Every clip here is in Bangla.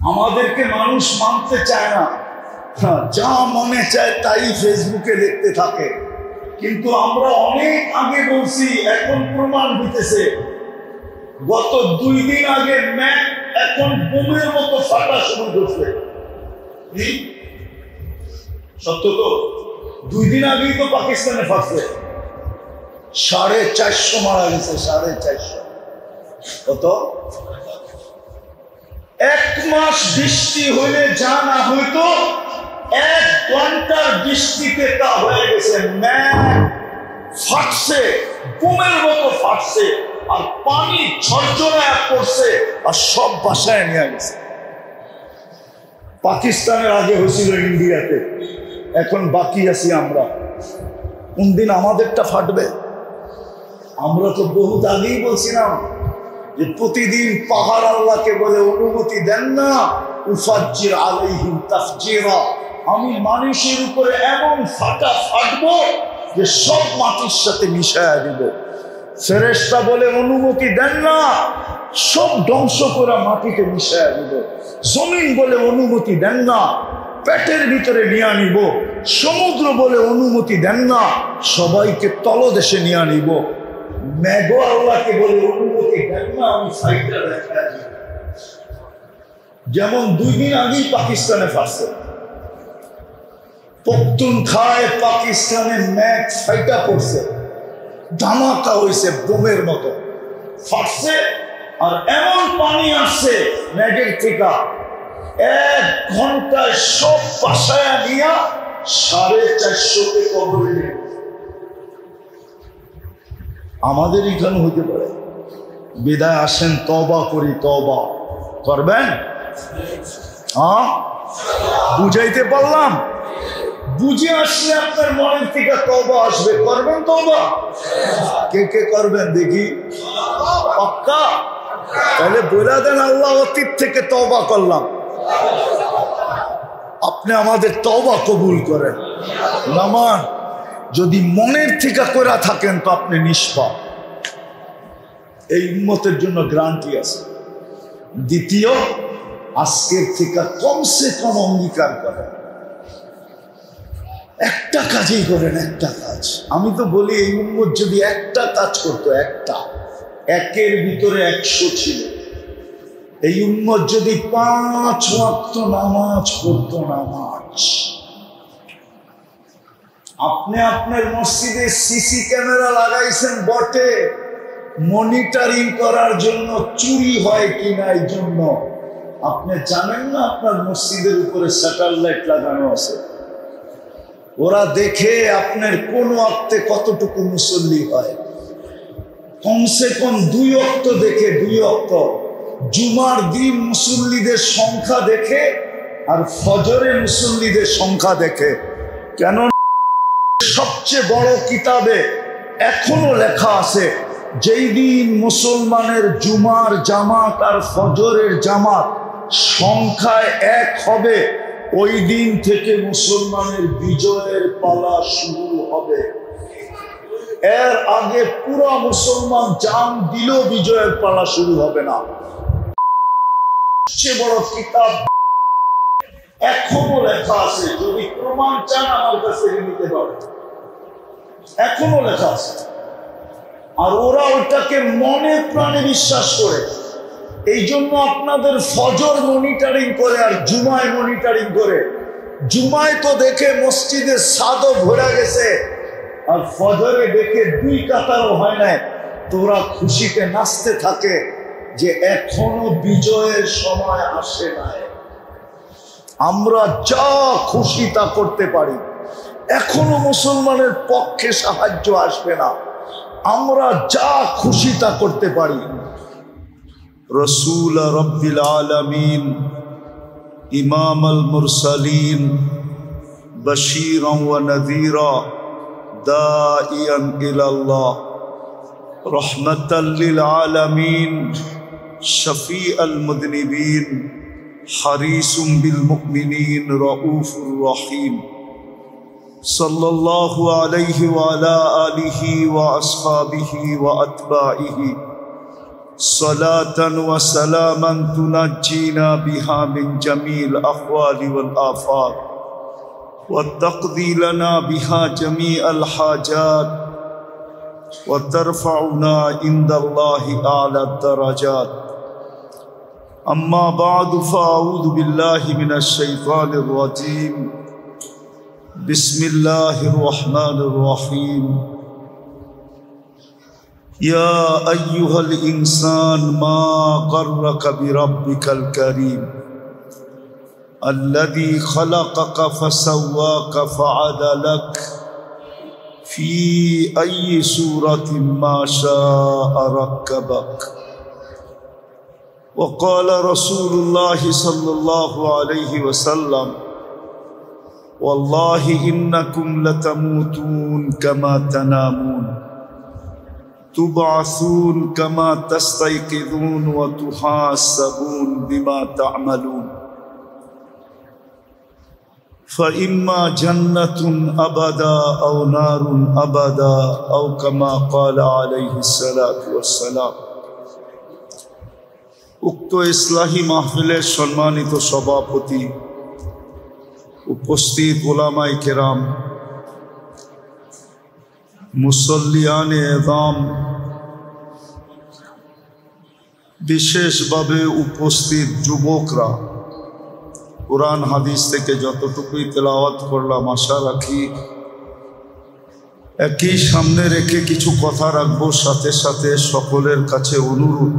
আমাদেরকে মানুষ মানতে চায় না, যা মনে চায় তাই ফেসবুকে দেখতে থাকে। কিন্তু আমরা অনেক আগে বলছি, এখন প্রমাণ দিতেছে। গত 2 দিন আগে ম্যাপ এখন বোমের মতো ফাটা শুরু করছে। সত্য তো? 2 দিন আগেই তো পাকিস্তানে ফাটছে, 450 মারা গেছে। 450 কত? 1 মাস বৃষ্টি হইলে যা না হইতো 1 ঘন্টার বৃষ্টিতে তা হয়ে গেছে। ম্যাপ ফাটছে, বোমের মতো ফাটছে, আর পানি ঝরঝরে পড়ছে, আর সব বাসায় নিয়ে গেছে। পাকিস্তানের আগে হয়েছিল ইন্ডিয়াতে, এখন বাকি আছি আমরা। কোন দিন আমাদেরটা ফাটবে? আমরা তো বহুত আগেই বলছিলাম যে প্রতিদিন পাহাড় আল্লাহকে বলে অনুমতি দেন না, উফাজ্জির আলাইহিম তাফজিরা, আমি মানুষের উপরে এমন ফাটা ফাটবো যে সব মাটির সাথে মিশায়া দিব। ফেরেশতা বলে অনুমতি দেন না, সব ধ্বংস করে মাটিতে মিশায়া দিব। জমিন বলে অনুমতি দেন না, পেটের ভিতরে নিয়ে নিব। সমুদ্র বলে অনুমতি দেন না, সবাইকে তলদেশে নিয়ে নিব। মেঘ আল্লাহকে বলে অনুমতি দেন না, আমি সাইডটা দেখা দিব। যেমন 2 দিন আগেই পাকিস্তানে ফাটছে, পখতুনখায় পাকিস্তানে মেঘ ফাইটা পড়ছে, ধামাকা হয়েছে, বোমের মতো ফাটছে, আর এমন পানি আসছে মেঘের থেকে 1 ঘন্টায় সব বাসায় নিয়ে 450 কবরে। আমাদের এখানে হইতে পারে। বিদায় আসেন, তওবা করি। তওবা করবেন? বুঝাইতে পারলাম? বুঝে আসলে আপনার মনের থেকে তওবা আসবে। করবেন তওবা? কে কে করবেন দেখি? পাক্কা? তাহলে বলে দেন, আল্লাহ অতীত থেকে তওবা করলাম। আপনি আমাদের তওবা কবুল করেন। নামান যদি মনের থেকে করে থাকেন তো আপনি নিষ্পাপ। এই উম্মতের জন্য গ্যারান্টি আছে। দ্বিতীয়, আজকের থেকে কমসে কম অঙ্গীকার করেন, একটা কাজই করেন, একটা কাজ। আমি তো বলি এই উম্মত যদি একটা কাজ করতো, একটা, 1-এর ভিতরে 100 ছিল। এই উম্মত যদি 5 ওয়াক্ত নামাজ পড়তো, নামাজ। আপনি আপনার মসজিদে সিসি ক্যামেরা লাগাইছেন বটে, মনিটরিং করার জন্য, চুরি হয় কিনা এই জন্য। আপনি জানেন না আপনার মসজিদের উপরে স্যাটেলাইট লাগানো আছে? ওরা দেখে আপনার কোন ওয়াক্তে কতটুকু মুসল্লি হয়। কমসে কম 2 ওয়াক্ত দেখে, 2 ওয়াক্ত। জুমার দিন মুসল্লিদের সংখ্যা দেখে আর ফজরে মুসল্লিদের সংখ্যা দেখে। কেন? সবচেয়ে বড় কিতাবে এখনো লেখা আছে, যেই দিন মুসলমানের জুমার জামাত আর ফজরের জামাত সংখ্যায় 1 হবে, ওই দিন থেকে মুসলমানের বিজয়ের পালা শুরু হবে। এর আগে পুরো মুসলমান জান দিলেও বিজয়ের পালা শুরু হবে না। সবচেয়ে বড় কিতাব এখনো লেখা আছে, যদি প্রমাণ চান আমার কাছে নিতে পারেন, এখনো লেখা আছে। আর ওরা ওটাকে মনে প্রাণে বিশ্বাস করে। এই জন্য আপনাদের ফজর মনিটরিং করে আর জুমায় মনিটরিং করে। জুমায় তো দেখে মসজিদে সাদও ভরে গেছে, আর ফজরে দেখে 2 কাতারও হয় না। তোরা খুশিতে নাচতে থাকে যে এখনো বিজয়ের সময় আসে নাই। আমরা যা খুশি তা করতে পারি, এখনো মুসলমানের পক্ষে সাহায্য আসবে না। আমরা যা খুশি তা করতে পারি। রসুল রব্বিল আলামিন, ইমাম আল মুরসালিন, বশীরান ওয়া নাযীরা, দাঈয়ান ইলাল্লাহ, রাহমাতাল লিল আলামিন, শফীআল মুযনিবিন, হারিসুম বিল মুমিনিন, রাউফুর রহিম। সাল্লাল্লাহু আলাইহি ওয়া আলা আলিহি ওয়া আসহাবিহি ওয়া আতবাইহি صلاة وسلاما تنجينا بها من جميع الأحوال والآفات وتقضي لنا بها جميع الحاجات وترفعنا عند الله أعلى الدرجات. أما بعد فأعوذ بالله من الشيطان الرجيم. بسم الله الرحمن الرحيم. يا أيها الإنسان ما غرك بربك الكريم الذي خلقك فسواك فعدلك في أي سورة ما شاء ركبك. وقال رسول الله صلى الله عليه وسلم والله إنكم لتموتون كما تنامون تبعثون كما تستيقظون وتحاسبون بما تعملون فإما جنة أبدا أو نار أبدا أو كما قال عليه الصلاة والسلام. উক্ত ইসলাহি মাহফিলের সম্মানিত সভাপতি, উপস্থিত উলামায়ে কেরাম, মুসল্লিয়ানে এযাম, বিশেষভাবে উপস্থিত যুবকরা, কুরআন হাদিস থেকে যতটুকুই তেলাওয়াত করলাম আশা রাখি একই সামনে রেখে কিছু কথা রাখবো। সাথে সাথে সকলের কাছে অনুরোধ,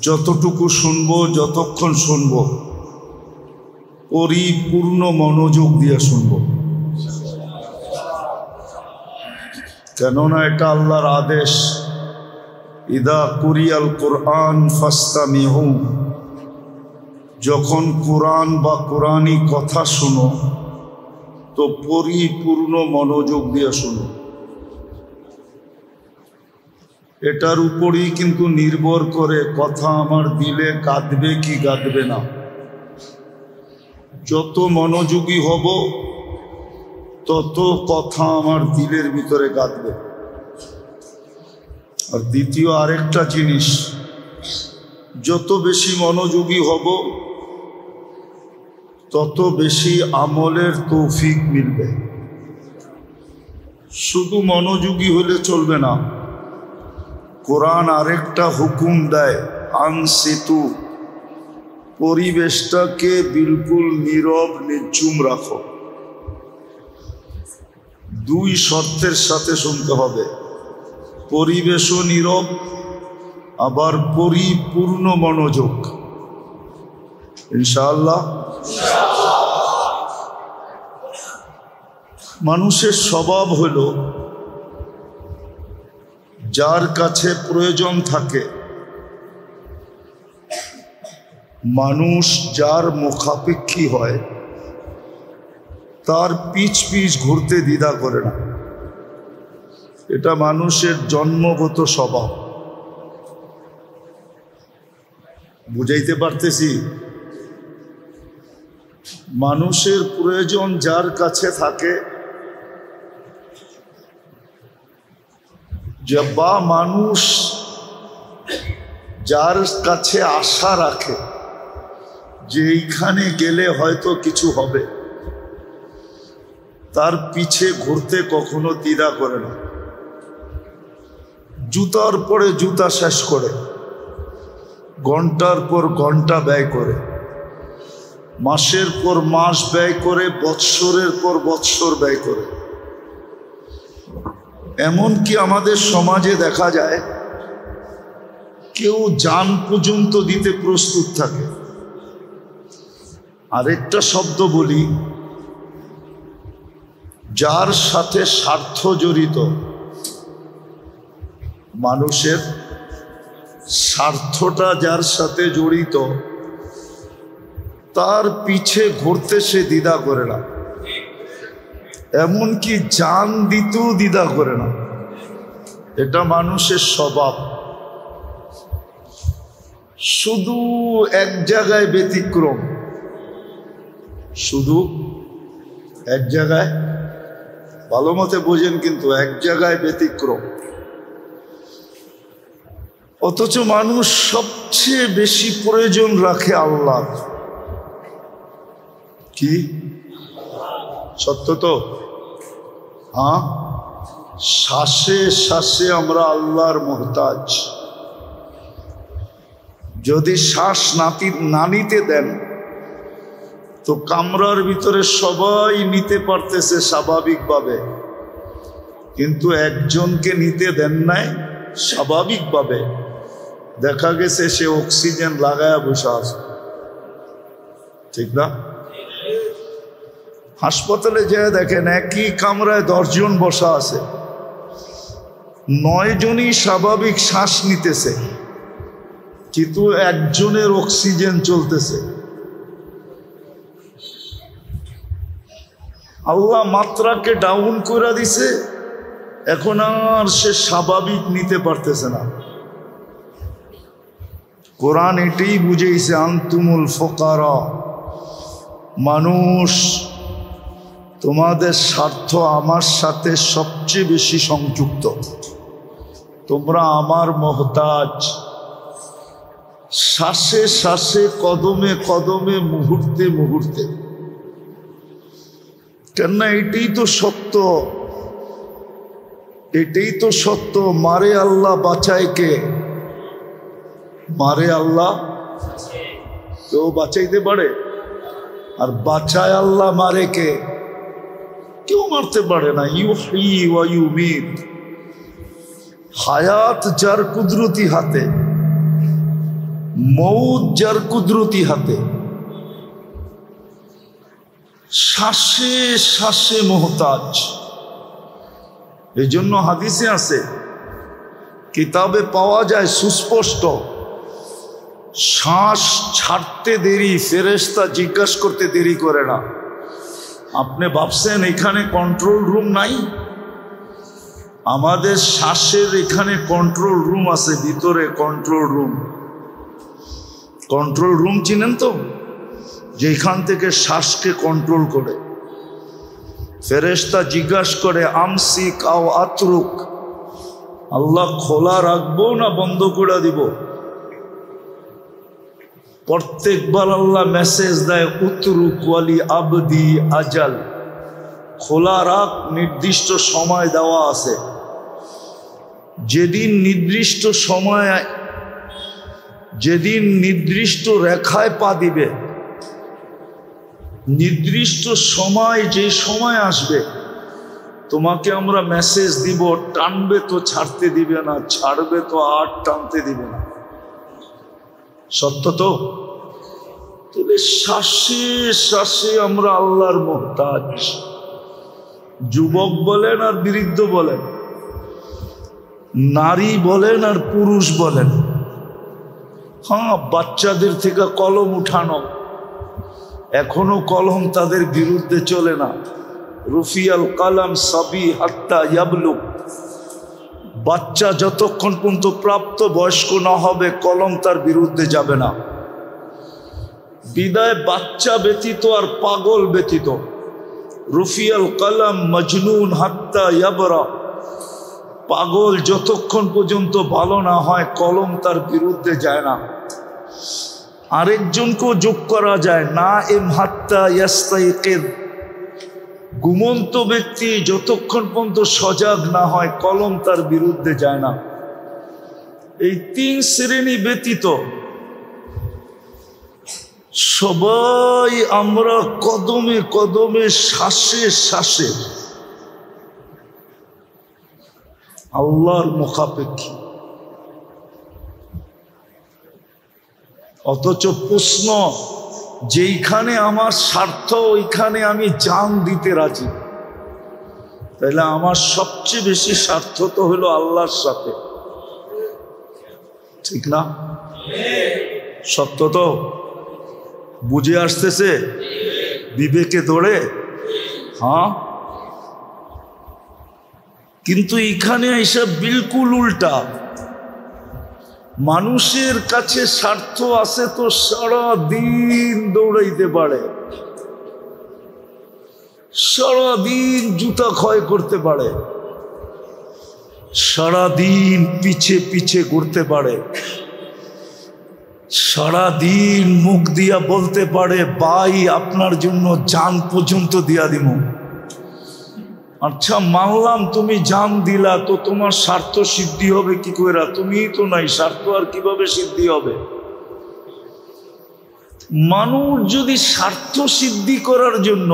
যতটুকু শুনবো, যতক্ষণ শুনবো, পরিপূর্ণ মনোযোগ দিয়ে শুনবো, কেননা এটা আল্লাহর আদেশ। ইদা কুরিয়াল কুরআন ফাসতামিউ, যখন কুরআন বা কুরআনি কথা শুনো তো পরিপূর্ণ মনোযোগ দিয়ে শুনো। এটার উপরই কিন্তু নির্ভর করে কথা আমার দিলে গাঁথবে কি গাঁথবে না। যত মনোযোগী হব তত কথা আমার দিলের ভিতরে গাঁথবে। আর দ্বিতীয় আরেকটা জিনিস, যত বেশি মনোযোগী হব তত বেশি আমলের তৌফিক মিলবে। শুধু মনোযোগী হলে চলবে না। কোরআন আরেকটা হুকুম দেয়, আনসিতু, পরিবেশটাকে বিলকুল নীরব নিঝুম রাখো। দুই শর্তের সাথে শুনতে হবে, পরিবেশও নীরব, আবার পরিপূর্ণ মনোযোগ। ইনশাআল্লাহ। মানুষের স্বভাব হলো যার কাছে প্রয়োজন থাকে, মানুষ যার মুখাপেক্ষী হয় তার পিছ ঘুরতে দ্বিধা করে না। এটা মানুষের জন্মগত স্বভাব। বুঝাইতে পারতেছি? মানুষের প্রয়োজন যার কাছে থাকে, বা মানুষ যার কাছে আশা রাখে যে এইখানে গেলে হয়তো কিছু হবে, তার পিছে ঘুরতে কখনো দ্বিধা করে না। জুতার পরে জুতা শেষ করে, ঘন্টার পর ঘন্টা ব্যয় করে, মাসের পর মাস ব্যয় করে, বৎসরের পর বৎসর ব্যয় করে। এমনকি আমাদের সমাজে দেখা যায় কেউ জান পর্যন্ত দিতে প্রস্তুত থাকে। আরেকটা শব্দ বলি, যার সাথে স্বার্থ জড়িত, মানুষের স্বার্থটা যার সাথে জড়িত, তার পিছে ঘুরতে সে দ্বিধা করে না। এমনকি জান দিতেও দ্বিধা করে না। এটা মানুষের স্বভাব। শুধু এক জায়গায় ব্যতিক্রম, শুধু এক জায়গায়, ভালো মতে বোঝেন কিন্তু, এক জায়গায় ব্যতিক্রম। অথচ মানুষ সবচেয়ে বেশি প্রয়োজন রাখে আল্লাহ। কি সত্য তো? হ্যাঁ, শ্বাসে শ্বাসে আমরা আল্লাহর মুহতাজ। যদি শ্বাস না নিতে দেন তো কামরার ভিতরে সবাই নিতে পারতেছে স্বাভাবিকভাবে, কিন্তু একজনকে নিতে দেন নাই স্বাভাবিকভাবে, দেখা গেছে সে অক্সিজেন লাগায়া বসে আছে। ঠিক না? হাসপাতালে যেয়ে দেখেন একই কামরায় 10 জন বসা আছে, 9 জনই স্বাভাবিক শ্বাস নিতেছে, কিন্তু একজনের অক্সিজেন চলতেছে। আল্লাহ মাত্রাকে ডাউন করে দিছে, এখন আর সে স্বাভাবিক নিতে পারতেছে না। কোরআন এটাই বুঝেছে, আনতুমুল ফুকারা, মানুষ তোমাদের স্বার্থ আমার সাথে সবচেয়ে বেশি সংযুক্ত, তোমরা আমার মুহতাজ। শ্বাসে শ্বাসে, কদমে কদমে, মুহূর্তে মুহূর্তে। কেননা এটাই তো সত্য, এটাই তো সত্য। মারে আল্লাহ, বাঁচায় কে? মারে আল্লাহ, কেউ বাঁচাইতে পারে? আর বাঁচায় আল্লাহ, মারে কে? কেউ মারতে পারে না। ইউহয়ী ওয়া ইউমীত, হায়াত যার কুদরতি হাতে, মৌত যার কুদরতি হাতে। শ্বাসে শ্বাসে মুহতাজ। এই জন্য হাদিসে আছে, কিতাবে পাওয়া যায় সুস্পষ্ট, শ্বাস ছাড়তে দেরি ফেরেশতা জিজ্ঞাসা করতে দেরি করে না। আপনি ভাবছেন এখানে কন্ট্রোল রুম নাই? আমাদের শ্বাসের এখানে কন্ট্রোল রুম আছে, ভিতরে কন্ট্রোল রুম। কন্ট্রোল রুম চিনেন তো? যেখান থেকে শ্বাসকে কন্ট্রোল করে। ফেরেশতা জিজ্ঞাসা করে, আমসিক আও আতরুক, আল্লাহ খোলা রাখবো না বন্ধ করে দিব? প্রত্যেকবার আল্লাহ মেসেজ দেয়, উতরুক ওয়ালি আবদি আজাল, খোলা রাখ, নির্দিষ্ট সময় দেওয়া আছে। যেদিন নির্দিষ্ট সময়, যেদিন নির্দিষ্ট রেখায় পা দিবে, নির্দিষ্ট সময়, যে সময় আসবে তোমাকে আমরা মেসেজ দিব, টানবে তো ছাড়তে দিবে না, ছাড়বে তো আর টানতে দিবে না। সত্য তো? তবে শ্বাসে শ্বাসে আমরা আল্লাহর মুহতাজ। যুবক বলেন আর বৃদ্ধ বলেন, নারী বলেন আর পুরুষ বলেন, হ্যাঁ, বাচ্চাদের থেকে কলম উঠানো, এখনো কলম তাদের বিরুদ্ধে চলে না। রুফিয়াল কালাম সাবি হাত্তা ইয়াবলুক, বাচ্চা যতক্ষণ পর্যন্ত প্রাপ্ত বয়স্ক না হবে কলম তার বিরুদ্ধে যাবে না। বিদায় বাচ্চা ব্যতীত আর পাগল ব্যতীত, রুফিয়াল কালাম মজনুন হাত্তা ইয়াবরা, পাগল যতক্ষণ পর্যন্ত ভালো না হয় কলম তার বিরুদ্ধে যায় না। আরেকজনকেও যোগ করা যায়, না এম হাত্তা ইয়াস্তাইকিদ, ঘুমন্ত ব্যক্তি যতক্ষণ পর্যন্ত সজাগ না হয় কলম তার বিরুদ্ধে যায় না। এই 3 শ্রেণী ব্যতীত সবাই আমরা কদমে কদমে, শ্বাসে শ্বাসে আল্লাহর মুখাপেক্ষী। অথচ প্রশ্ন, যেইখানে আমার স্বার্থ ওইখানে আমি জান দিতে রাজি, তাহলে আমার সবচেয়ে বেশি স্বার্থ তো হলো আল্লাহর সাথে। ঠিক না? সত্য তো? বুঝে আসতেছে বিবেকে ধরে? হ্যাঁ। কিন্তু এখানে এসব বিলকুল উল্টা। মানুষের কাছে স্বার্থ আছে তো সারা দিন দৌড়াইতে পারে, সারা দিন জুতা ক্ষয় করতে পারে, সারাদিন পিছে পিছে ঘুরতে পারে, সারাদিন মুখ দিয়া বলতে পারে ভাই আপনার জন্য জান পর্যন্ত দিয়া দিব। আচ্ছা মানলাম তুমি জান দিলা, তো তোমার স্বার্থ সিদ্ধি হবে কি করে? তুমিই তো নাই, স্বার্থ আর কিভাবে সিদ্ধি হবে? মানুষ যদি স্বার্থ সিদ্ধি করার জন্য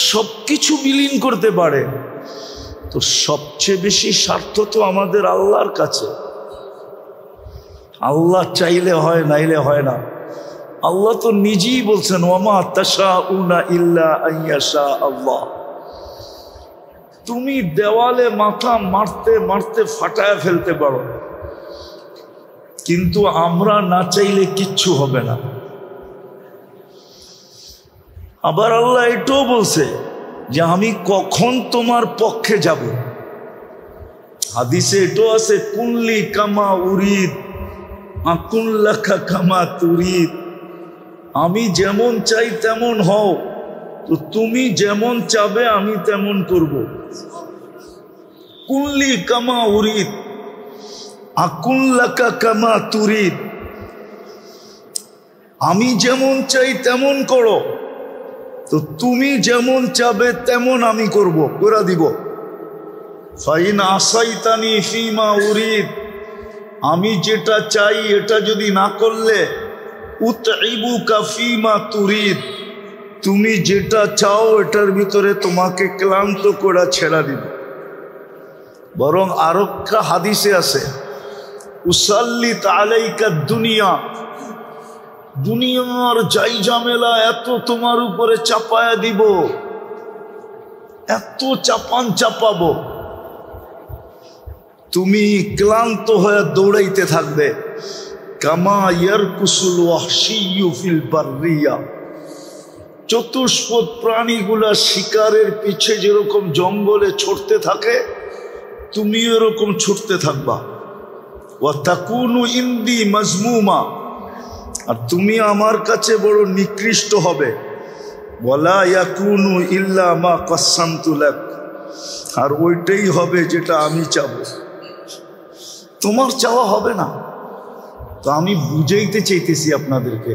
সবকিছু বিলীন করতে পারে, তো সবচেয়ে বেশি স্বার্থ তো আমাদের আল্লাহর কাছে। আল্লাহ চাইলে হয়, নাইলে হয় না। আল্লাহ তো নিজেই বলছেন ওয়ামা তাশাউনা ইল্লা আইয়াশা আল্লাহ। তুমি দেওয়ালে মাথা মারতে মারতে ফাটায় ফেলতে পারো, কিন্তু আমরা না চাইলে কিচ্ছু হবে না। আবার আল্লাহ এটাও বলছে যে আমি কখন তোমার পক্ষে যাব। হাদিসে এটাও আছে কুল্লি কামা উরিদ আকুল্লাকা কামা তুরিদ। আমি যেমন চাই তেমন হও, তো তুমি যেমন চাবে আমি তেমন করব। কুল্লি কামা উরিদ আকুল্লাকা কামা তুরিদ। আমি যেমন চাই তেমন করো, তো তুমি যেমন চাবে তেমন আমি করব, করে দিব। ফাইন আসাইতানি ফিমা উরিদ, আমি যেটা চাই এটা যদি না করলে উতইবুকা ফিমা তুরিদ, তুমি যেটা চাও এটার ভিতরে তোমাকে ক্লান্ত করে ছেড়া দিব। বরং আরেকটা হাদিসে আছে উসাল্লিত আলাইকা দুনিয়া, দুনিয়ার যাই ঝামেলা এত তোমার উপরে চাপায়া দিব, এত চাপান চাপাবো, তুমি ক্লান্ত হয়ে দৌড়াইতে থাকবে। কামা ইয়ারকুসুল ওয়াহশিয়্যু ফিল বাররিয়া, চতুষ্পদ প্রাণীগুলা শিকারের পিছে যেরকম জঙ্গলে ছুটতে থাকে, তুমি এরকম ছুটতে থাকবা। ওয়া তাকুনু ইনদি মাজমুমা, আর তুমি আমার কাছে বড় নিকৃষ্ট হবে। ওয়ালা ইয়াকুনু ইল্লা মা কাসসামতু লাক, আর ওইটাই হবে যেটা আমি চাবো, তোমার চাওয়া হবে না। তো আমি বুঝাইতে চাইতেছি আপনাদেরকে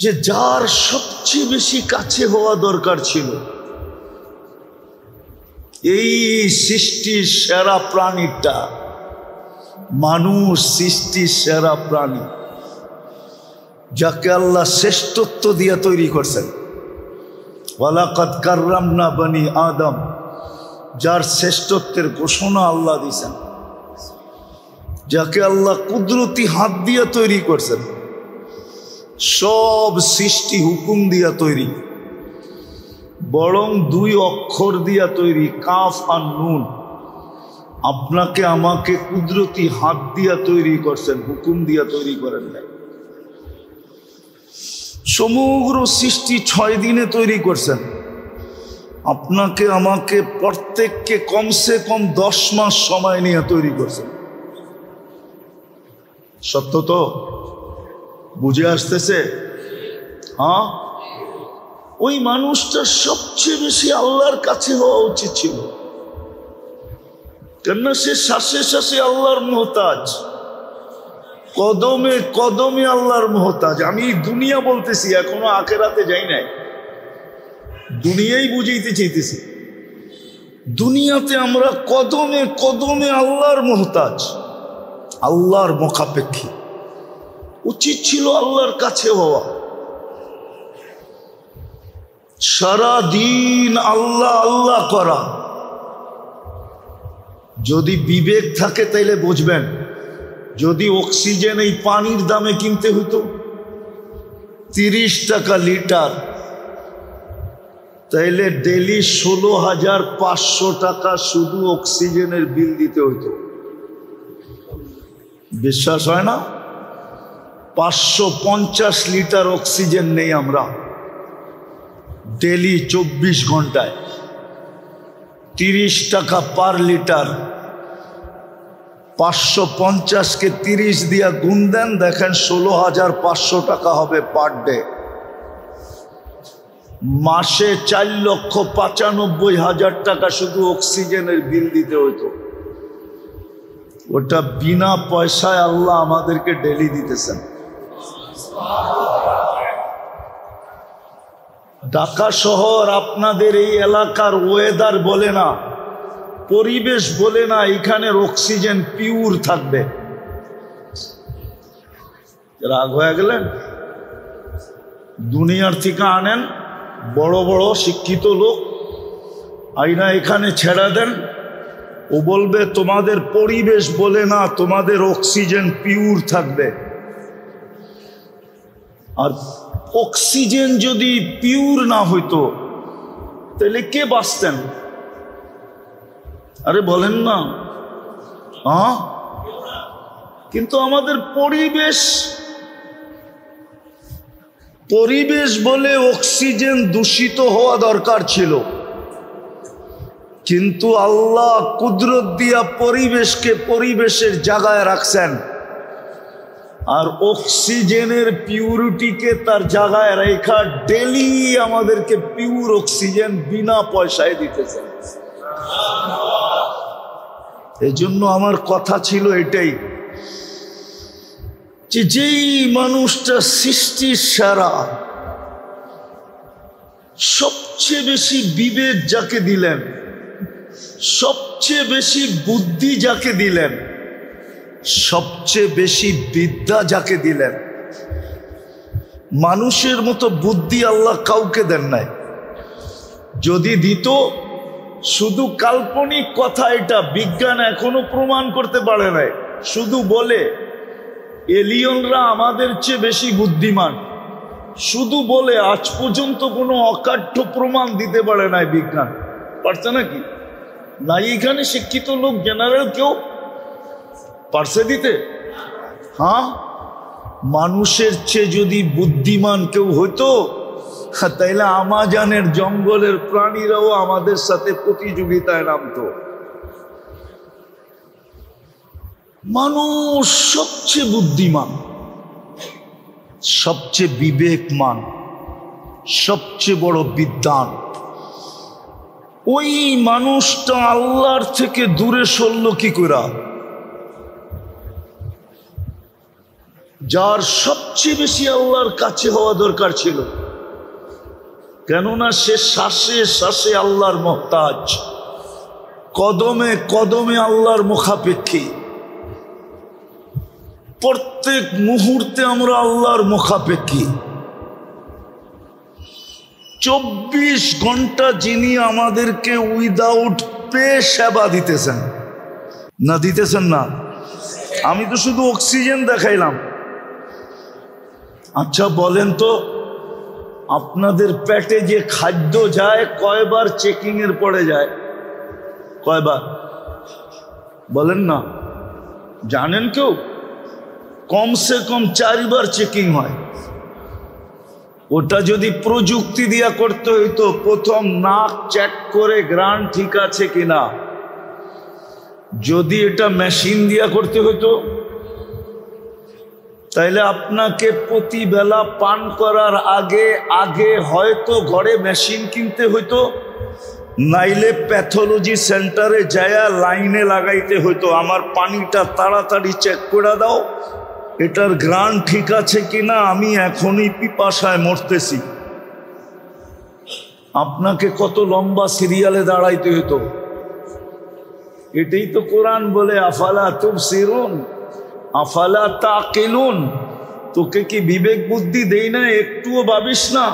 যে যার সবচেয়ে বেশি কাছে হওয়া দরকার ছিল, এই সৃষ্টির সেরা প্রাণীটা, মানুষ সৃষ্টির সেরা প্রাণী, যাকে আল্লাহ শ্রেষ্ঠত্ব দিয়ে তৈরি করছেন। ওয়ালাকাদ কাররামনা বনি আদম, যার শ্রেষ্ঠত্বের ঘোষণা আল্লাহ দিয়েছেন, যাকে আল্লাহ কুদরতি হাত দিয়ে তৈরি করছেন। সব সৃষ্টি হুকুম দিয়া তৈরি, বরং দুই অক্ষর দিয়া তৈরি, কাফ আর নুন। আপনাকে আমাকে কুদরতি হাত দিয়া তৈরি করছেন, হুকুম দিয়া তৈরি করেন নাই। সমগ্র সৃষ্টি 6 দিনে তৈরি করছেন, আপনাকে আমাকে প্রত্যেককে কমসে কম 10 মাস সময় নিয়ে তৈরি করছেন। সত্য তো? বুঝে আসতেছে? হ্যাঁ, ওই মানুষটা সবচেয়ে বেশি আল্লাহর কাছে হওয়া উচিত ছিল, কেননা সে শ্বাসে শ্বাসে আল্লাহর মুহতাজ, কদমে কদমে আল্লাহর মুহতাজ। আমি দুনিয়া বলতেছি, এখনো আখিরাতে যাই নাই, দুনিয়াই বুঝাইতে চাইতেছি। দুনিয়াতে আমরা কদমে কদমে আল্লাহর মুহতাজ, আল্লাহর মুখাপেক্ষী। উচিত ছিল আল্লাহর কাছে হওয়া, সারা দিন আল্লাহ আল্লাহ করা। যদি বিবেক থাকে তাইলে বুঝবেন, যদি অক্সিজেন এই পানির দামে কিনতে হতো 30 টাকা লিটার, তাইলে ডেলি 16,500 টাকা শুধু অক্সিজেনের বিল দিতে হতো। বিশ্বাস হয় না? 550 লিটার অক্সিজেন নেই আমরা ডেলি 24 ঘন্টায়, 30 টাকা পার লিটার। 550-কে 30 দিয়া গুণ দেন, দেখেন 16,500 টাকা হবে পার ডে। মাসে 4,95,000 টাকা শুধু অক্সিজেনের বিল দিতে হতো। ওটা বিনা পয়সায় আল্লাহ আমাদেরকে ডেলি দিতেছেন। ঢাকা শহর আপনাদের এই এলাকার ওয়েদার বলে না, পরিবেশ বলে না এখানের অক্সিজেন পিওর থাকবে। রাগ হয়ে গেলেন? দুনিয়ার থেকে আনেন বড় বড় শিক্ষিত লোক, আইনা এখানে ছেড়ে দেন, ও বলবে তোমাদের পরিবেশ বলে না, তোমাদের অক্সিজেন পিওর থাকবে। আর অক্সিজেন যদি পিওর না হইতো তাহলে কে বাঁচতেন? আরে বলেন না। হ্যাঁ, কিন্তু আমাদের পরিবেশ বলে অক্সিজেন দূষিত হওয়া দরকার ছিল, কিন্তু আল্লাহ কুদরত দিয়া পরিবেশকে পরিবেশের জায়গায় রাখছেন, আর অক্সিজেনের পিউরিটিকে তার জায়গায় রেখা ডেলি আমাদেরকে পিওর অক্সিজেন বিনা পয়সায় দিতেছেন। এই জন্য আমার কথা ছিল এটাই, যে যেই মানুষটা সৃষ্টির সেরা, সবচেয়ে বেশি বিবেক যাকে দিলেন, সবচেয়ে বেশি বুদ্ধি যাকে দিলেন, সবচেয়ে বেশি বিদ্যা যাকে দিলেন, মানুষের মতো বুদ্ধি আল্লাহ কাউকে দেন নাই। যদি দিত, শুধু কাল্পনিক কথা, এটা বিজ্ঞান এখনো প্রমাণ করতে পারে নাই, শুধু বলে এলিয়নরা আমাদের চেয়ে বেশি বুদ্ধিমান, শুধু বলে, আজ পর্যন্ত কোনো অকাঠ্য প্রমাণ দিতে পারে নাই বিজ্ঞান। পারছে নাকি? নাই এখানে শিক্ষিত লোক জেনারেল কেউ পারছে দিতে? হ্যাঁ, মানুষের চেয়ে যদি বুদ্ধিমান কেউ হইতো তাইলে আমাজনের জঙ্গলের প্রাণীরাও আমাদের সাথে প্রতিযোগিতায় নামতো। মানুষ সবচেয়ে বুদ্ধিমান, সবচেয়ে বিবেকমান, সবচেয়ে বড় বিদ্বান। ওই মানুষটা আল্লাহর থেকে দূরে সরল কি করে? যার সবচেয়ে বেশি আল্লাহর কাছে হওয়া দরকার ছিল, কেননা সে শ্বাসে শ্বাসে আল্লাহর মুহতাজ, কদমে কদমে আল্লাহর মুখাপেক্ষী। প্রত্যেক মুহূর্তে আমরা আল্লাহর মুখাপেক্ষী। 24 ঘন্টা যিনি আমাদেরকে উইদাউট পে সেবা দিতেছেন, না দিতেছেন না? আমি তো শুধু অক্সিজেন দেখাইলাম। আচ্ছা বলেন তো, আপনাদের পেটে যে খাদ্য যায় কয়বার চেকিং এর পরে যায়? কয়বার বলেন না? জানেন কেউ? কমসে কম 4 বার চেকিং হয়। ওটা যদি প্রযুক্তি দিয়া করতে হইতো, প্রথম নাক চেক করে গ্রান ঠিক আছে কিনা, যদি এটা মেশিন দিয়া করতে হইতো তাইলে আপনাকে প্রতি বেলা পান করার আগে আগে হয়তো ঘরে মেশিন কিনতে হইতো, নাইলে প্যাথোলজি সেন্টারে যায়া লাইনে লাগাইতে হইতো, আমার পানিটা তাড়াতাড়ি চেক করে দাও, এটার গ্রান ঠিক আছে কিনা, আমি এখনই পিপাসায় মরতেছি। আপনাকে কত লম্বা সিরিয়ালে দাঁড়াইতে হতো। এটাই তো কোরআন বলে, আফালা তুবসিরুন আফালা তাকিলুন। তোকে কি বিবেক বুদ্ধি দেই না? একটুও ভাবিস না?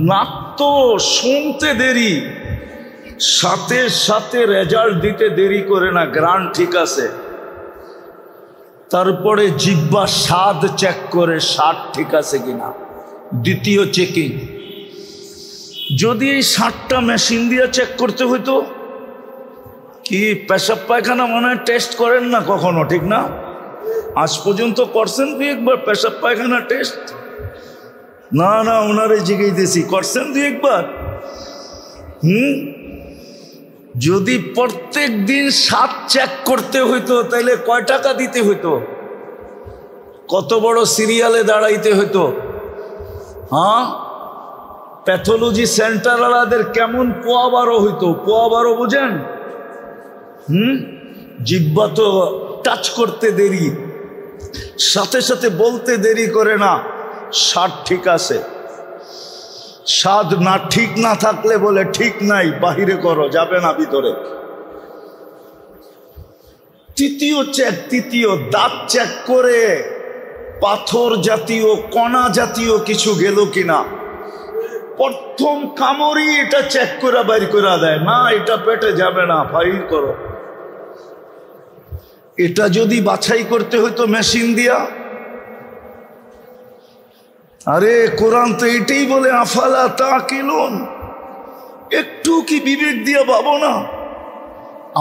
নাক তো শুনতে দেরি, সাথে সাথে রেজাল্ট দিতে দেরি করে না, গ্রান ঠিক আছে। তারপরে জিহ্বা স্বাদ চেক করে, স্বাদ ঠিক আছে কিনা, দ্বিতীয় চেকিং। যদি এই 60টা মেশিন দিয়ে চেক করতে হইতো, কি পেশাব পায়খানা মনে হয় টেস্ট করেন না কখনো, ঠিক না? আজ পর্যন্ত করছেন দুই একবার পেশাব পায়খানা টেস্ট? না না, ওনারে জিজ্ঞেস করছেন দুই একবার? যদি প্রত্যেক দিন 7 চেক করতে হইতো তাহলে কয় টাকা দিতে হইতো? কত বড় সিরিয়ালে দাঁড়াইতে হইতো? হ্যাঁ, প্যাথোলজি সেন্টার ওয়ালাদের কেমন পোয়াবারও হইতো, পোয়াবারও বোঝেন? জিহ্বা তো টাচ করতে দেরি, সাথে সাথে বলতে দেরি করে না স্বাদ ঠিক আছে। স্বাদ না ঠিক না থাকলে বলে ঠিক নাই, বাহিরে করো, যাবে না ভিতরে। তৃতীয় দাঁত চেক করে পাথর জাতীয় কণা জাতীয় কিছু গেল কিনা। প্রথম কামড়ই এটা চেক করে বাইর করে দেয়, না এটা পেটে যাবে না, বাইর করো। এটা যদি বাছাই করতে হইতো মেশিন দিয়া, আরে কোরআন তো এটাই বলে আফালা তাকিলুন, একটু কি বিবেক দিয়া ভাবো না?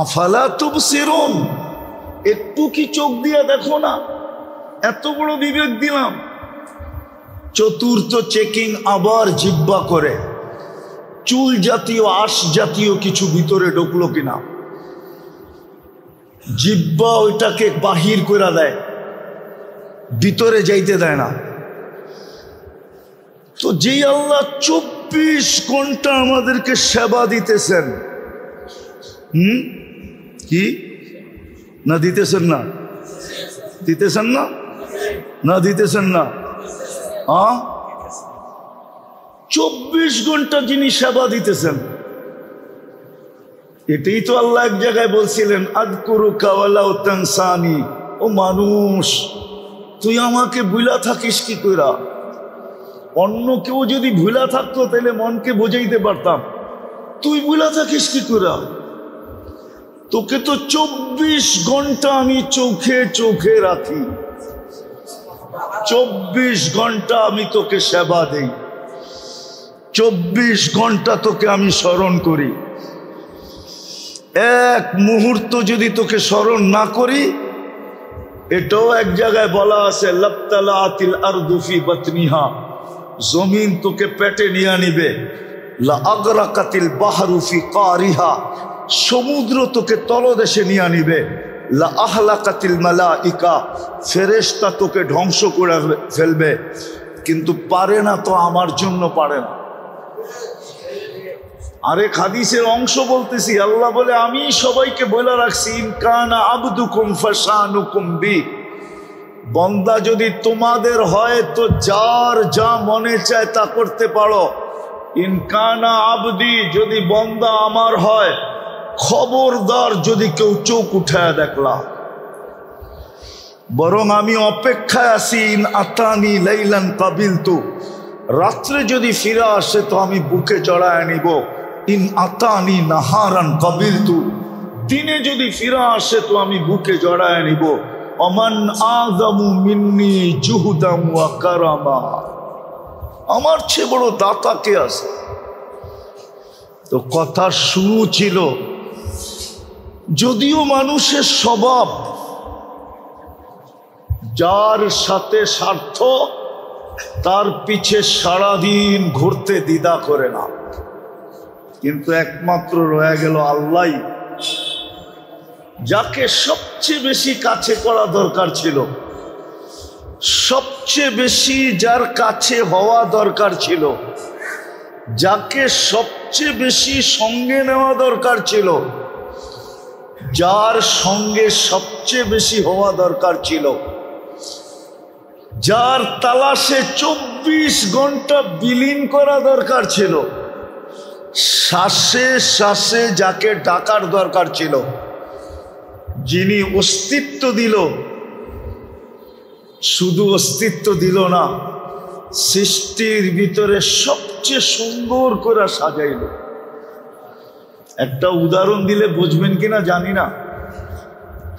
আফালা তুবসিরুন, একটু কি চোখ দিয়া দেখো না? এত বড় বিবেক দিলাম। চতুর্থ চেকিং আবার জিহ্বা করে চুল জাতীয় আঁশ জাতীয় কিছু ভিতরে ঢুকলো কিনা। জিহ্বা ওইটাকে বাহির করে দেয়, ভিতরে যাইতে দেয় না। তো যেই আল্লাহ 24 ঘন্টা আমাদেরকে সেবা দিতেছেন, কি না দিতেছেন না? দিতেছেন না? না দিতেছেন না? 24 ঘন্টা যিনি সেবা দিতেছেন, এটাই তো আল্লাহ এক জায়গায় বলছিলেন আযকুরুকা ওয়ালা তানসানি, ও মানুষ তুই আমাকে ভুলা থাকিস কি কইরা? অন্য কেউ যদি ভুলা থাকতো তাহলে মনকে বোঝাইতে পারতাম, তুই ভুলা থাকিস কি কইরা? তোকে তো 24 ঘন্টা আমি চোখে চোখে রাখি, 24 ঘন্টা আমি তোকে সেবা দেই, 24 ঘন্টা তোকে আমি স্মরণ করি। এক মুহূর্ত যদি তোকে স্মরণ না করি, এটাও এক জায়গায় বলা আছে লাবতালাতিল আরদু ফি বাতনিহা, জমিন তোকে পেটে নিয়ে নিবে। লা আগরাকাতিল বাহরু ফি কারিহা, সমুদ্র তোকে তলদেশে নিয়ে নিবে। লা আহলাকাতিল মালাইকা, ফেরেশতা তোকে ধ্বংস করে ফেলবে। কিন্তু পারে না তো, আমার জন্য পারে না। আরেক হাদিসের অংশ বলতেছি, আল্লাহ বলে আমি সবাইকে বলে রাখছি ইনকানা আবদুকুম ফাশানুকুম বি, বন্দা যদি তোমাদের হয় তো যার যা মনে চায় তা করতে পারো। ইনকানা আবদি, যদি বন্দা আমার হয়, খবরদার যদি কেউ চোখ উঠায় দেখলা। বরং আমি অপেক্ষায় আছি ইন আতানি লাইলান কাবিলতু, রাত্রে যদি ফিরে আসে তো আমি বুকে জড়ায় নিব। ইন আতানি নাহারান কাবিলতু, দিনে যদি ফিরে আসে তো আমি বুকে জড়ায় নিব। অমান আযামু মিন্নি জুহুদাম ওয়া কারামা, আমার চেয়ে বড় দাতা কে আছে? তো কথা শুরু ছিল, যদিও মানুষের স্বভাব যার সাথে স্বার্থ তার পিছে সারাদিন ঘুরতে দ্বিধা করে না, কিন্তু একমাত্র রয়ে গেল আল্লাহ, যাকে সবচেয়ে বেশি কাছে করা দরকার ছিল, সবচেয়ে বেশি যার কাছে হওয়া দরকার ছিল, যাকে সবচেয়ে বেশি সঙ্গে নেওয়া দরকার ছিল, যার সঙ্গে সবচেয়ে বেশি হওয়া দরকার ছিল, যার তালাশে 24 ঘন্টা বিলীন করা দরকার ছিল, শ্বাসে শ্বাসে যাকে ডাকার দরকার ছিল, যিনি অস্তিত্ব দিল, শুধু অস্তিত্ব দিল না, সৃষ্টির ভিতরে সবচেয়ে সুন্দর করে সাজাইল। একটা উদাহরণ দিলে বুঝবেন কিনা জানি না।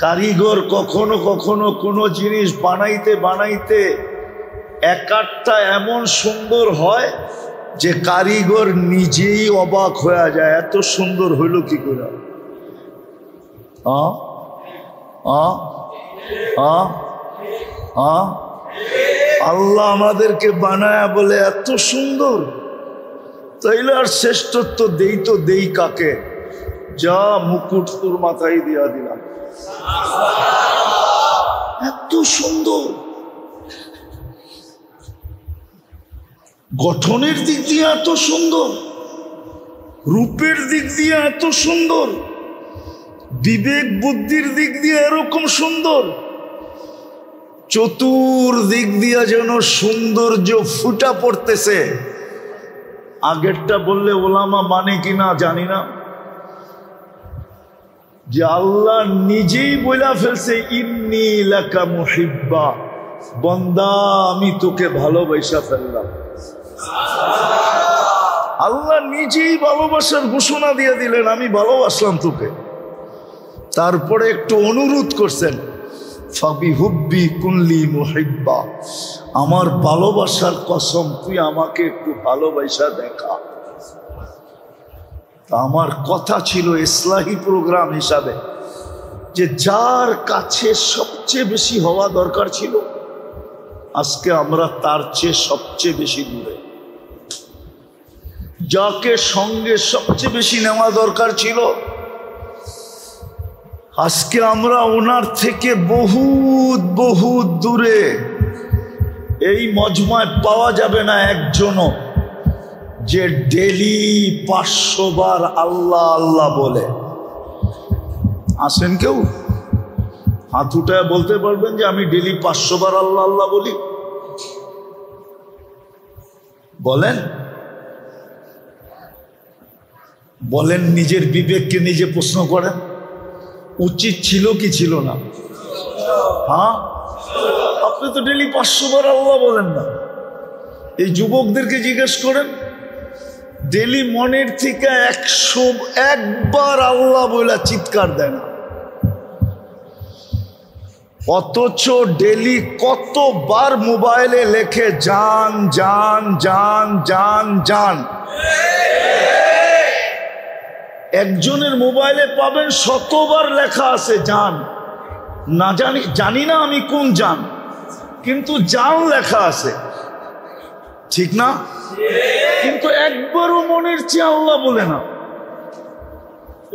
কারিগর কখনো কখনো কোনো জিনিস বানাইতে বানাইতে একটা এমন সুন্দর হয় যে কারিগর নিজেই অবাক হয়ে যায়, এত সুন্দর হইল কি করে। আল্লাহ আমাদেরকে বানায়া বলে এত সুন্দর, তাইলে আর শ্রেষ্ঠত্ব দেই তো দেই কাকে? যা মুকুট তোর মাথায় দিয়া দিলাম, এত সুন্দর। গঠনের দিক দিয়ে এত সুন্দর, রূপের দিক দিয়ে এত সুন্দর, বিবেক বুদ্ধির দিক দিয়ে এরকম সুন্দর, চতুর্দিক দিয়ে যেন সৌন্দর্য ফুটা পড়তেছে। আগেরটা বললে ওলামা মানে কিনা জানি না, যে আল্লাহ নিজেই বইলা ফেলছে ইন্নী লাকা মুহিব্বা, বান্দা আমি তোকে ভালোবাসা ফেললাম। আল্লাহ নিজেই ভালোবাসার ঘোষণা দিয়ে দিলেন, আমি ভালোবাসলাম তোকে। তারপরে একটু অনুরোধ করছেন, ফাবিহুব্বি কুল্লি মুহিব্বা, আমার ভালোবাসার কসম তুই আমাকে একটু ভালোবাসা দেখা। আমার কথা ছিল ইসলাহি প্রোগ্রাম হিসাবে যে যার কাছে সবচেয়ে বেশি হওয়া দরকার ছিল, আজকে আমরা তার চেয়ে সবচেয়ে বেশি দূরে। যাকে সঙ্গে সবচেয়ে বেশি নেওয়া দরকার ছিল, আজকে আমরা ওনার থেকে বহুত বহুত দূরে। এই মজমায় পাওয়া যাবে না একজনও যে ডেলি 500 বার আল্লাহ আল্লাহ বলে। আসেন কেউ? হাত উঠায় বলতে পারবেন যে আমি ডেলি 500 বার আল্লাহ আল্লাহ বলি? বলেন বলেন, নিজের বিবেককে নিজে প্রশ্ন করেন, উচিত ছিল কি ছিল না? হ্যাঁ, আপনি তো ডেলি 500 বার আল্লাহ বলেন না। এই যুবকদেরকে জিজ্ঞেস করেন, ডেলি মনের থেকে 101 বার আল্লাহ বলে চিৎকার দেয় না, অথচ ডেলি কতবার মোবাইলে লেখে জান জান জান জান জান। একজনের মোবাইলে পাবেন 100 বার লেখা আছে জান। না জানি না আমি কোন জান, কিন্তু জান লেখা আছে, ঠিক না? কিন্তু একবারও মনের চেয়ে আল্লাহ বলে না।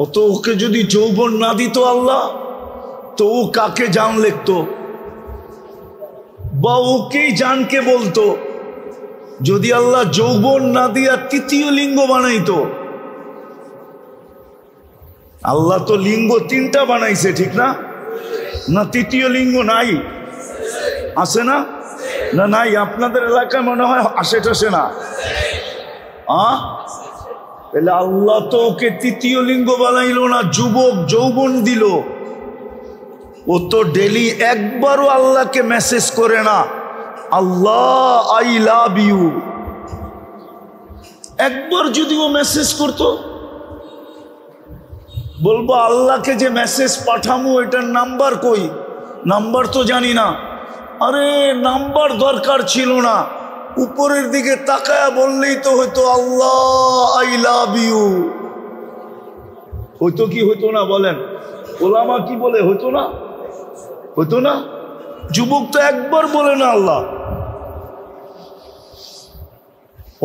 ও তো ওকে যদি যৌবন না দিত আল্লাহ, তো ও কাকে জান লিখতো? বা ওকেই জানকে বলতো? যদি আল্লাহ যৌবন না দিয়া তৃতীয় লিঙ্গ বানাইতো, আল্লাহ তো লিঙ্গ 3টা বানাইছে, ঠিক না? না তৃতীয় লিঙ্গ নাই? আছে না? না নাই? আপনাদের এলাকায় মনে হয় আসে না? তাহলে আল্লাহ তো ওকে তৃতীয় লিঙ্গ বানাইলো না, যুবক যৌবন দিল। ও তো ডেলি একবারও আল্লাহকে মেসেজ করে না, আল্লাহ আই লাভ ইউ। একবার যদি ও মেসেজ করতো, বলবো আল্লাহকে যে মেসেজ পাঠামো এটার নাম্বার কই? নাম্বার তো জানি না। আরে নাম্বার দরকার ছিল না, উপরের দিকে তাকায়া বললেই তো হয়তো আল্লাহ আই লাভ ইউ। হইতো কি হইতো না বলেন? ওলামা কি বলে? হইতো না? হইতো না? যুবক তো একবার বলে না আল্লাহ।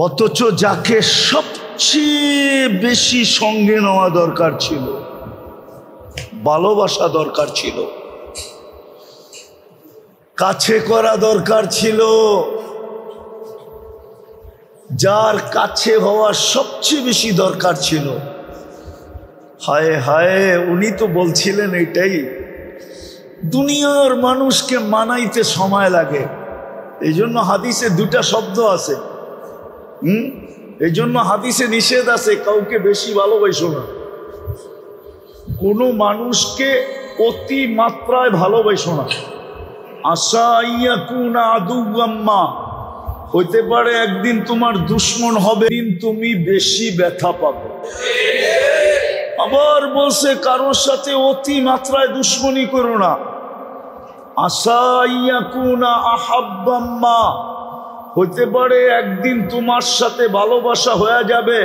অথচ যাকে সবচেয়ে বেশি সঙ্গে নেওয়া দরকার ছিল, ভালোবাসা দরকার ছিল, কাছে করা দরকার ছিল, যার কাছে হওয়া সবচেয়ে বেশি দরকার ছিল, হায় হায় উনি তো বলছিলেন এটাই, দুনিয়ার মানুষকে মানাইতে সময় লাগে। এই জন্য হাদিসে 2টা শব্দ আছে। এই জন্য হাদিসে নিষেধ আছে কাউকে বেশি ভালোবাসো না। কোনো মানুষকে অতি মাত্রায় ভালোবাসো না। আশা ইয়াকুনা আদুওয়াম্মা, হইতে পারে একদিন তোমার দুশ্মন হবে, দিন তুমি বেশি ব্যথা পাবে। আবার বলছে কারোর সাথে অতি মাত্রায় দুশ্মনী করো না। আশা ইয়াকুনা আহাব্বাম্মা, হইতে পারে একদিন তোমার সাথে ভালোবাসা হয়ে যাবে,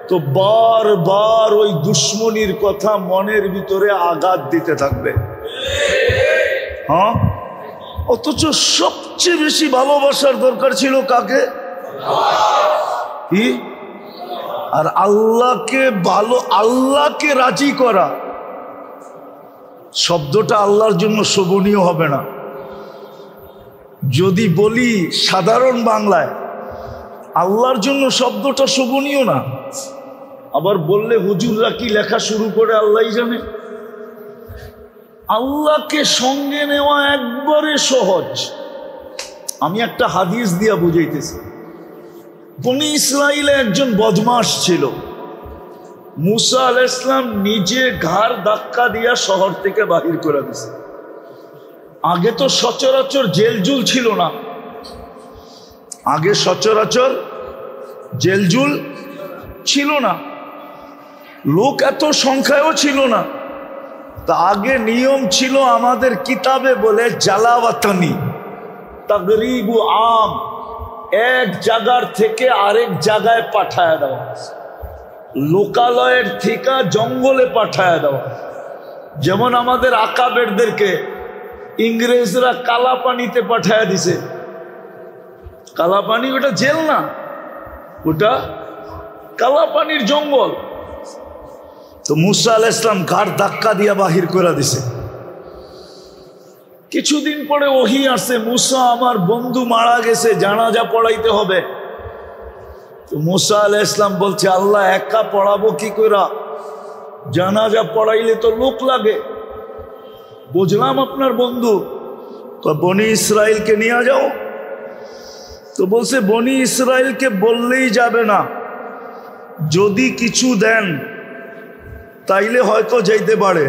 তো বারবার ওই দুশ্মনীর কথা মনের ভিতরে আঘাত দিতে থাকবে। হ্যাঁ, অথচ সবচেয়ে বেশি ভালোবাসার দরকার ছিল কাকে? কি? আর আল্লাহকে রাজি করা শব্দটা আল্লাহর জন্য শোভনীয় হবে না। যদি বলি সাধারণ বাংলায়, আল্লাহর জন্য শব্দটা শোভনীয় না। আবার বললে হুজুররা কি লেখা শুরু করে আল্লাহই জানে। আল্লাহকে সঙ্গে নেওয়া একবারে সহজ। আমি একটা হাদিস দিয়া বুঝাইতেছি। বনি ইসরাইলে একজন বদমাশ ছিল। মুসা আলাইহিস সালাম নিজে ঘাড় ধাক্কা দিয়া শহর থেকে বাহির করে দিয়েছে। আগে তো সচরাচর জেলজুল ছিল না, আগে সচরাচর জেলজুল ছিল না, লোক এত সংখ্যায়ও ছিল না। তা আগে নিয়ম ছিল আমাদের কিতাবে বলে জালাওয়াতানি তাগরিবু আম, এক জায়গার থেকে আরেক জায়গায় পাঠায় দেওয়া, লোকালয়ের থেকে জঙ্গলে পাঠায় দেওয়া। যেমন আমাদের আকাবেরদেরকে ইংরেজরা কালা পানিতে পাঠায় দিছে। কালা পানি ওটা জেল না, ওটা কালা পানির জঙ্গল। তো মুসা আলাইহিস সালাম ঘাড় ধাক্কা দিয়া বাহির করে দিছে। কিছুদিন পরে ওহী আসে, মুসা আমার বন্ধু মারা গেছে, জানাজা পড়াইতে হবে। তো মুসা আলাইহিস সালাম বলছে, আল্লাহ একা পড়াবো কি কইরা, জানাজা পড়াইলে তো লোক লাগে। বুঝলাম আপনার বন্ধু, বনি ইসরাইলকে নিয়ে যাও। তো বলছে বনি ইসরাইলকে বললেই যাবে না, যদি কিছু দেন তাইলে হয়তো যাইতে পারে,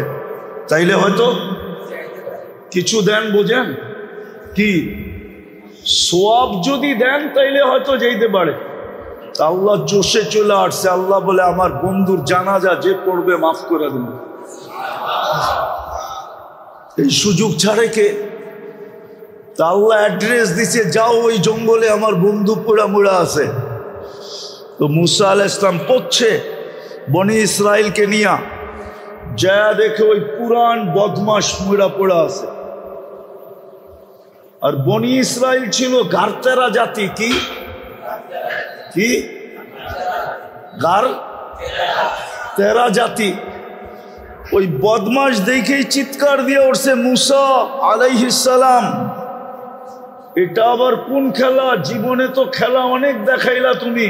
তাইলে হয়তো কিছু দেন, বোঝেন কি, সোয়াব যদি দেন তাইলে হয়তো যাইতে পারে। আল্লাহ জোশে চলে আসছে। আল্লাহ বলে আমার বন্ধুর জানাজা যে পড়বে মাফ করে দেব। এই সুযোগ ছাড়ে কে? তা আল্লাহ অ্যাড্রেস দিছে, যাও ওই জঙ্গলে আমার বন্ধু পোড়া মোড়া আছে। তো মুসা আলাইহিস সালাম পড়ছে বনি ইসরাইলকে নিয়া, যা দেখে ওই পুরান বদমাশ মোড়া পোড়া আছে। আর বনি ইসরাইল ছিল গারতেরা জাতি। কি কি গারতেরা জাতি। ওই বদমাশ দেখেই চিৎকার দিয়ে উঠছে, মুসা আলাইহিস সালাম, এটা আবার কোন খেলা? জীবনে তো খেলা অনেক দেখাইলা তুমি,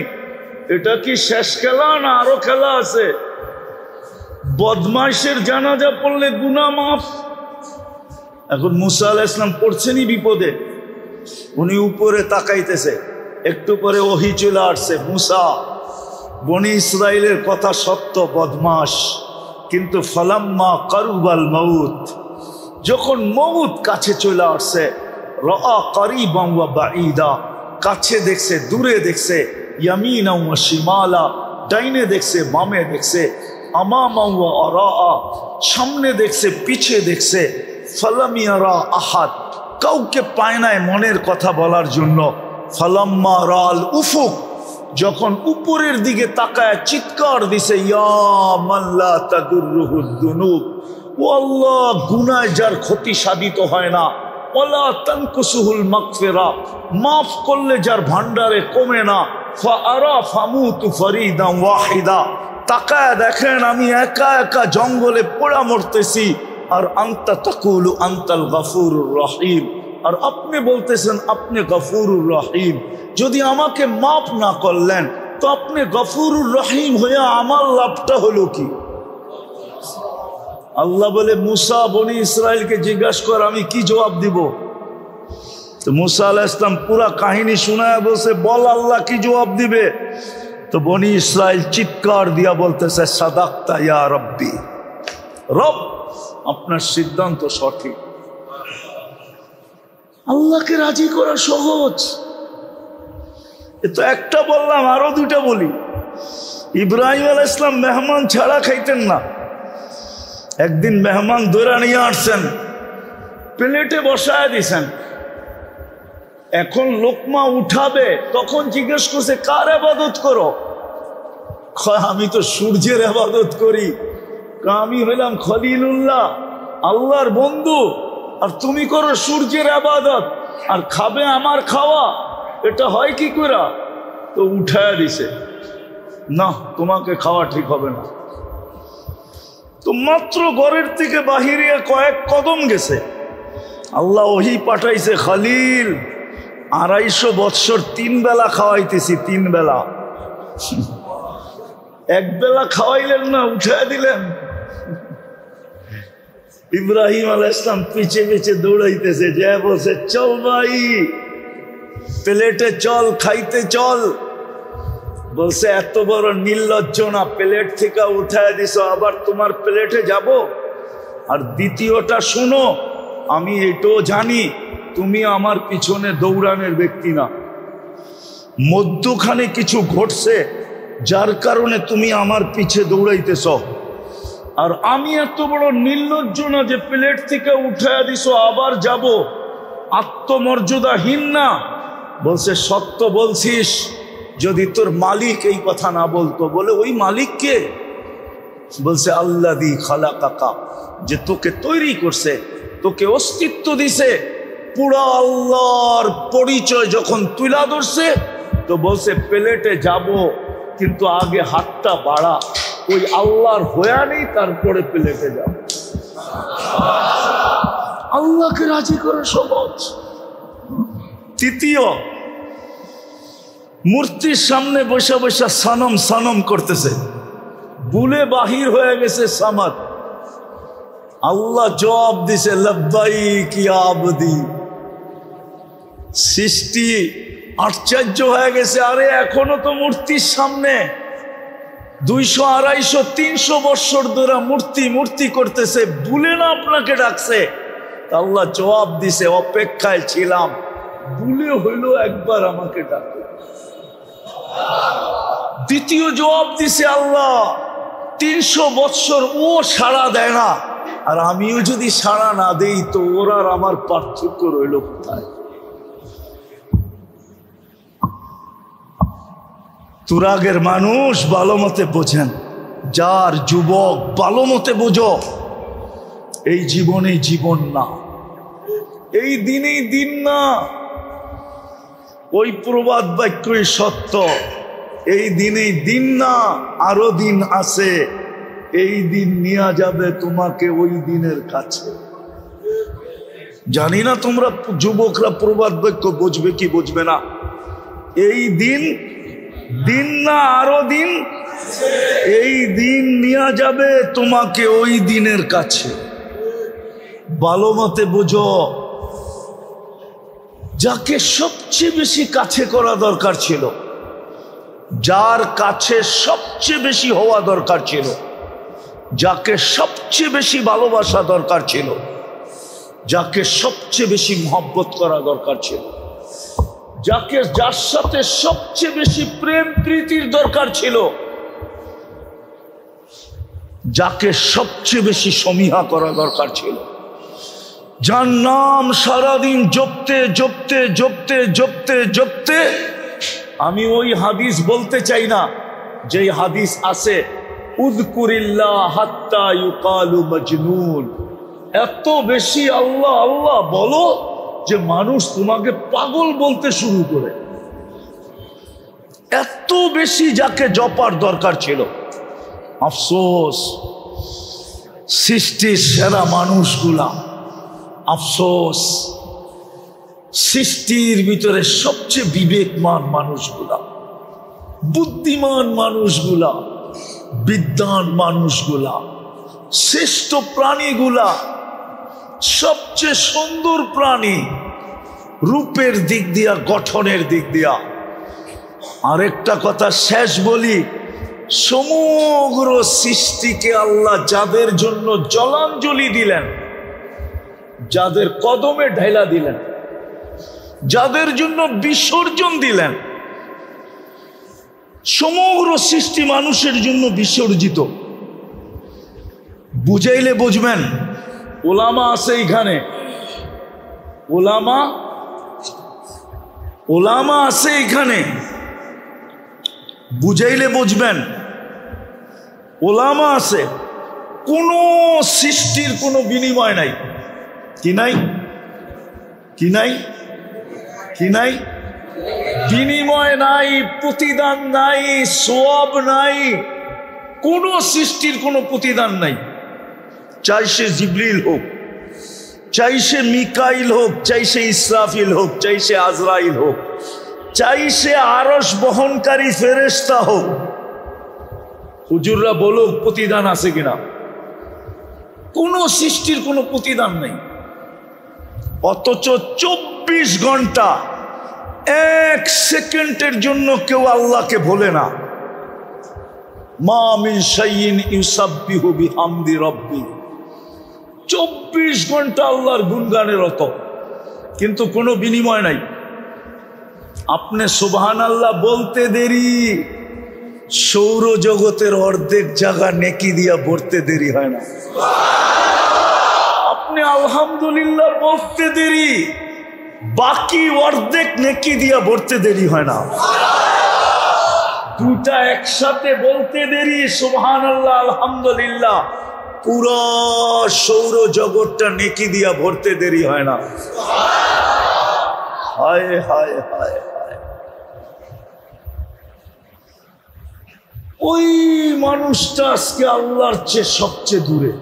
এটা কি শেষ খেলা না আরো খেলা আছে? বদমাইশের জানাজা পড়লে গুনাহ মাফ। এখন মুসা আলাইহিস সালাম পড়ছেনই বিপদে, উনি উপরে তাকাইতেছে। একটু পরে ওহী চলে আসছে, মুসা বনি ইসরাইলের কথা সত্য, বদমাশ, কিন্তু ফালাম্মা কারুবাল মাউত, যখন মউত কাছে চলে আসছে, রাআ কারিবান ওয়া বাঈদা, কাছে দেখছে দূরে দেখছে, ইয়ামিনা ওয়া শিমালা, ডাইনে দেখছে বামে দেখছে, আমামা ওয়া আরাআ, সামনে দেখছে পিছে দেখছে, ফালাম ইয়ারা আহাদ, কাউকে পায় নাই মনের কথা বলার জন্য। ফালাম্মা রাল উফুক, যখন উপরের দিকে তাকায় চিৎকার দিছে, ইয়া মান লা তাদুররুহুদ দুনুব, ও আল্লাহ, গুনাহ যার ক্ষতি সাধিত হয় না, ওয়ালা তানকুসুহুল মাগফিরা, মাফ করলে যার ভান্ডারে কমে না, ফাআরা ফামুতু ফরিদান ওয়াহিদা, তাকায় দেখেন আমি একা একা জঙ্গলে পোড়া মরতেছি, আর আনতা তাকুলু আনতাল গফুরুর রহিম, আর আপনি বলতেছেন আপনি গফুরুর রহিম। যদি আমাকে মাফ না করলেন তো আপনি গফুরুর রহিম হয়ে আমার লাভটা হলো কি? আল্লাহ বলে, মুসা বনি ইসরাইলকে জিজ্ঞাসা কর আমি কি জবাব দিব। তো মুসা আলাইহিস সালাম পুরা কাহিনী শোনায় বলছে, বল আল্লাহ কি জবাব দিবে। তো বনি ইসরাইল চিৎকার দিয়া বলতেছে, সাদাক্তা ইয়া রব্বি, রব আপনার সিদ্ধান্ত সঠিক। আল্লাহকে রাজি করা সহজ। এ তো একটা বললাম, আরো দুটা বলি। ইব্রাহিম আলাইহিস সালাম মেহমান ছাড়া খাইতেন না। একদিন মেহমান দৌড়া নিয়ে আসছেন, প্লেটে বসায় দিছেন। এখন লোকমা উঠাবে, তখন জিজ্ঞেস করছে কার ইবাদত করো? আমি তো সূর্যের ইবাদত করি। আমি হইলাম খলিলুল্লাহ, আল্লাহর বন্ধু, আর তুমি করো সূর্যের ইবাদত আর খাবে আমার খাওয়া, এটা হয় কি করে? তো উঠায় দিছে, না তোমাকে খাওয়া ঠিক হবে না। তো মাত্র ঘরের থেকে বাহিরে কয়েক কদম গেছে, আল্লাহ ওহী পাঠাইছে, খলিল 250 বৎসর 3 বেলা খাওয়াইতেছি, 3 বেলা। এক বেলা খাওয়াইলেন না, উঠায় দিলেন। ইব্রাহিম আলাইহিস সালাম পিছে পিছে দৌড়াইতেছে, যে বলছে চল ভাই প্লেটে চল, খাইতে চল। বলছে এত বড় নির্লজ্জ না, প্লেট থেকে উঠায় দিছো, আবার তোমার প্লেটে যাব? আর দ্বিতীয়টা শুনো, আমি এটাও জানি তুমি আমার পিছনে দৌড়ানোর ব্যক্তি না। মধ্যখানে কিছু ঘটছে যার কারণে তুমি আমার পিছে দৌড়াইতেছ। আর আমি এত বড় নির্লজ্জ না যে প্লেট থেকে উঠায় দিছো আবার যাব, আত্মমর্যাদাহীন না। বলছে সত্য বলছিস, যদি তোর মালিক এই কথা না বলতো। বলে ওই মালিক কে? বলছে আল্লাযী খালাকাকা, যে তোকে তৈরি করছে, তোকে অস্তিত্ব দিছে। পুরা আল্লাহর পরিচয় যখন তুলা ধরছে তো বলছে প্লেটে যাব, কিন্তু আগে হাতটা বাড়া, ওই আল্লাহর হয়া নেই, তারপরে প্লেটে যাব। আল্লাহকে রাজি করা সহজ। তৃতীয়, মূর্তির সামনে বসে বসে সনম সনম করতেছে, ভুলে বাহির হয়ে গেছে সামাদ। আল্লাহ জবাব দিছে লব্বাইক ইয়া আবদি। সৃষ্টি আশ্চর্য হয়ে গেছে, আরে এখনো তো মূর্তির সামনে 200, 250, 300 বৎসর ধরে মূর্তি মূর্তি করতেছে, ভুলে না আপনাকে ডাকছে? আল্লাহ জবাব দিছে অপেক্ষায় ছিলাম, ভুলে হইল একবার আমাকে ডাকে। দ্বিতীয় জবাব দিছে আল্লাহ, 300 বৎসর ও সাড়া দেয় না, আর আমিও যদি সাড়া না দেই তো ওর আর আমার পার্থক্য রইল কোথায়? তুরাগের মানুষ ভালো মতে বোঝেন, যার যুবক ভালো মতে বোঝো, এই জীবনে জীবন না, এই দিনেই দিন না। ওই প্রবাদ বাক্যই সত্য, এই দিনেই দিন না, আরো দিন আছে। এই দিন নিয়ে যাবে তোমাকে ওই দিনের কাছে। জানি না তোমরা যুবকরা প্রবাদ বাক্য বুঝবে কি বুঝবে না। এই দিন দিন না, আরো দিন। এই দিন নিয়ে যাবে তোমাকে ওই দিনের কাছে। ভালো মতে বুঝো, যাকে সবচেয়ে বেশি কাছে করা দরকার ছিল, যার কাছে সবচেয়ে বেশি হওয়া দরকার ছিল, যাকে সবচেয়ে বেশি ভালোবাসা দরকার ছিল, যাকে সবচেয়ে বেশি মহব্বত করা দরকার ছিল, যার সাথে সবচেয়ে বেশি প্রেম প্রীতির দরকার ছিল, যাকে সবচেয়ে বেশি সমীহা করা দরকার ছিল, যার নাম সারাদিন জপতে জপতে জপতে জপতে জপতে, আমি ওই হাদিস বলতে চাই না যে হাদিস আছে উযকুরিল্লাহ হাত্তা ইউকালু মাজনুন। এত বেশি আল্লাহ আল্লাহ বলো যে মানুষ তোমাকে পাগল বলতে শুরু করে। এত বেশি যাকে জপার দরকার ছিল। আফসোস, সৃষ্টির সেরা মানুষগুলা, আফসোস সৃষ্টির ভিতরে সবচেয়ে বিবেকমান মানুষগুলা, বুদ্ধিমান মানুষগুলা, বিদ্বান মানুষগুলা, শ্রেষ্ঠ প্রাণীগুলা, সবচেয়ে সুন্দর প্রাণী রূপের দিক দিয়া, গঠনের দিক দিয়া। আরেকটা কথা শেষ বলি, সমগ্র সৃষ্টিকে আল্লাহ যাদের জন্য জলাঞ্জলি দিলেন, যাদের কদমে ঢাইলা দিলেন, যাদের জন্য বিসর্জন দিলেন, সমগ্র সৃষ্টি মানুষের জন্য বিসর্জিত। বুঝাইলে বুঝবেন। ওলামা আছে এখানে, ওলামা আছে এখানে, বুঝাইলে বুঝবেন। ওলামা আছে, কোন সৃষ্টির কোনো বিনিময় নাই। কি নাই? কি নাই? কি নাই? বিনিময় নাই, প্রতিদান নাই, সওয়াব নাই, কোন সৃষ্টির কোনো প্রতিদান নাই। চাই সে জিবরিল হোক, চাই সে মিকাইল হোক, চাই সে ইসরাফিল হোক, চাই সে আজরাইল হোক, চাই সে আরশ বহনকারী ফেরেশতা হোক। হুজুররা বলুক প্রতিদান আছে কিনা? কোন সৃষ্টির কোনো প্রতিদান নেই। অথচ 24 ঘন্টা 1 সেকেন্ডের জন্য কেউ আল্লাহকে ভোলে না। মা মিন শাইইন ইউসাব্বিহু বিহামদি রাব্বি, 24 ঘন্টা আল্লাহর গুণগানে রত, কিন্তু কোনো বিনিময় নাই। আপনি সুবহানাল্লাহ বলতে দেরি, সৌরজগতের অর্ধেক জায়গা নেকি দিয়া ভরতে দেরি হয় না। আপনি আলহামদুলিল্লাহ বলতে দেরি, বাকি অর্ধেক নেকি দিয়া ভরতে দেরি হয় না। দুটা একসাথে বলতে দেরি, সুবহানাল্লাহ আলহামদুলিল্লাহ, পুরো সৌরজগৎটা নেকি দিয়া ভরতে দেরি হয় না। হায় হায় হায় হায়, ওই মানুষটা আজকে আল্লাহর চেয়ে সবচেয়ে দূরে,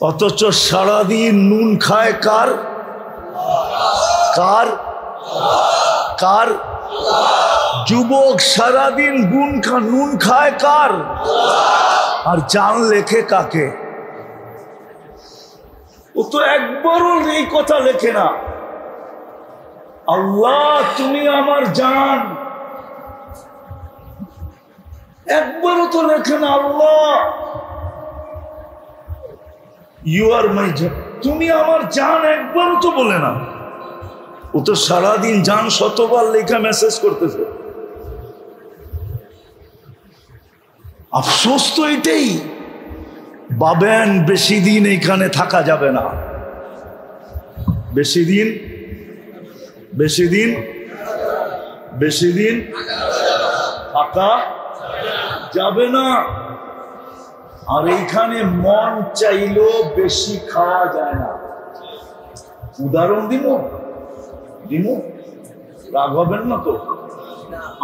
অথচ সারাদিন নুন খায় কার কার কার? যুবক সারাদিন নুন খায় কার? আর জান লেখে কাকে? ও তো একবারও এই কথা লেখে না, আল্লাহ তুমি আমার জান। একবারও তো লেখে না আল্লাহ ইউ আর মাই জান, তুমি আমার জান, একবারও তো বলে না। ও তো সারাদিন জান শতবার লেখা মেসেজ করতেছে। আফসোস তো এটাই, ভাবেন বেশি দিন এখানে থাকা যাবে না, বেশি দিন বেশি দিন বেশি দিন থাকা যাবে না। আর এইখানে মন চাইলেও বেশি খাওয়া যায় না। উদাহরণ দিব, রাগ হবেন না তো?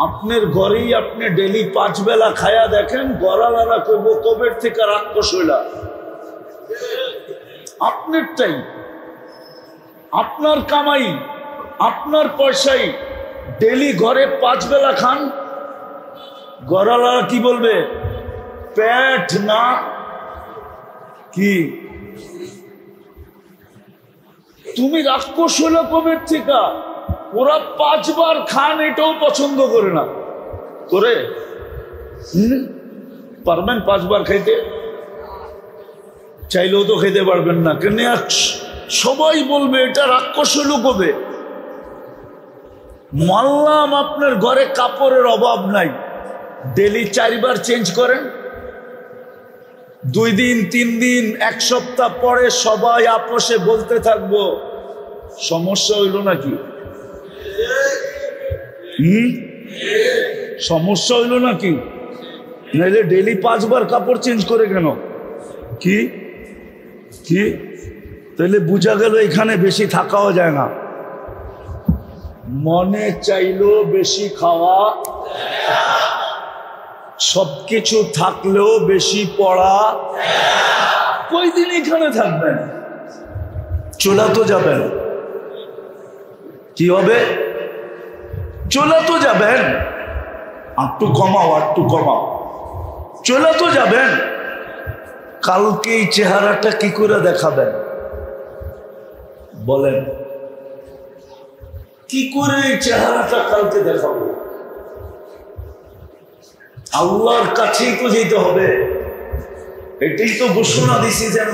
আপনার ঘরেই আপনি ডেলি 5 বেলা খায়া দেখেন, গড়ালারা করবো কবের থেকে রাক্ষস হইলা। আপনারটাই, আপনার কামাই, আপনার পয়সাই, ডেলি ঘরে 5 বেলা খান, গড়ালারা কি বলবে? পেট না কি? তুমি রাক্ষস হইলা কবের থেকে? ওরা 5 বার খান, এটাও পছন্দ করে না। করে পারবেন 5 বার খাইতে? চাইলেও তো খেতে পারবেন না। কেন? সবাই বলবে এটা রাক্ষস হইল কবে। মানলাম আপনার ঘরে কাপড়ের অভাব নাই, ডেলি 4 বার চেঞ্জ করেন, 2 দিন 3 দিন 1 সপ্তাহ পরে সবাই আপোষে বলতে থাকবো, সমস্যা হইল নাকি? সমস্যা হইল নাকি? নাইলে ডেলি 5 বার কাপড় চেঞ্জ করে কেন? কি কি? তাহলে বুঝা গেল এখানে বেশি থাকাও যায় না। মনে চাইলো বেশি খাওয়া, সবকিছু থাকলেও বেশি পড়া। কয়দিন এখানে থাকবেন? চলে তো যাবেন। কি হবে? চলে তো যাবেন। একটু কমাও, একটু কমাও, চলে তো যাবেন। কালকে এই চেহারাটা কি করে দেখাবেন বলেন? কি করে এই চেহারাটা কালকে দেখাবো? আল্লাহর কাছেই তো যেতে হবে। এটাই তো ঘোষণা দিছি যেন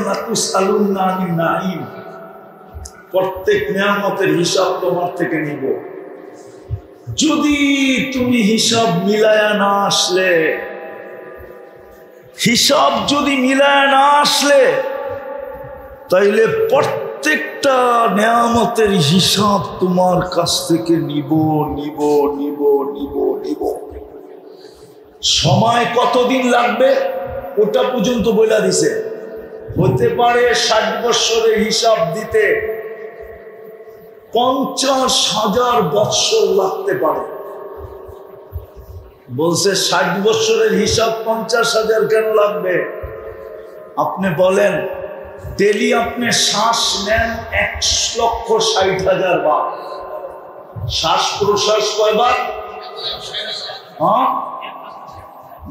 প্রত্যেক নিয়ামতের হিসাব তোমার থেকে নিব। যদি তুমি হিসাব মিলায়া না আসলে, হিসাব যদি মিলায়া না আসলে, তাইলে প্রত্যেকটা নিয়ামতের হিসাব তোমার কাছ থেকে নিব নিব নিব নিব নিব। সময় কতদিন লাগবে ওটা পর্যন্ত বলে দিছে। হতে পারে 60 বছরের হিসাব দিতে 50,000 বৎসর লাগতে পারে। বলছে 60 বছরের হিসাব 50,000 কেন লাগবে? আপনি বলেন ডেলি আপনি শ্বাস নেন 1,60,000 বার। শ্বাস প্রশ্বাস কয়বার? হ্যাঁ,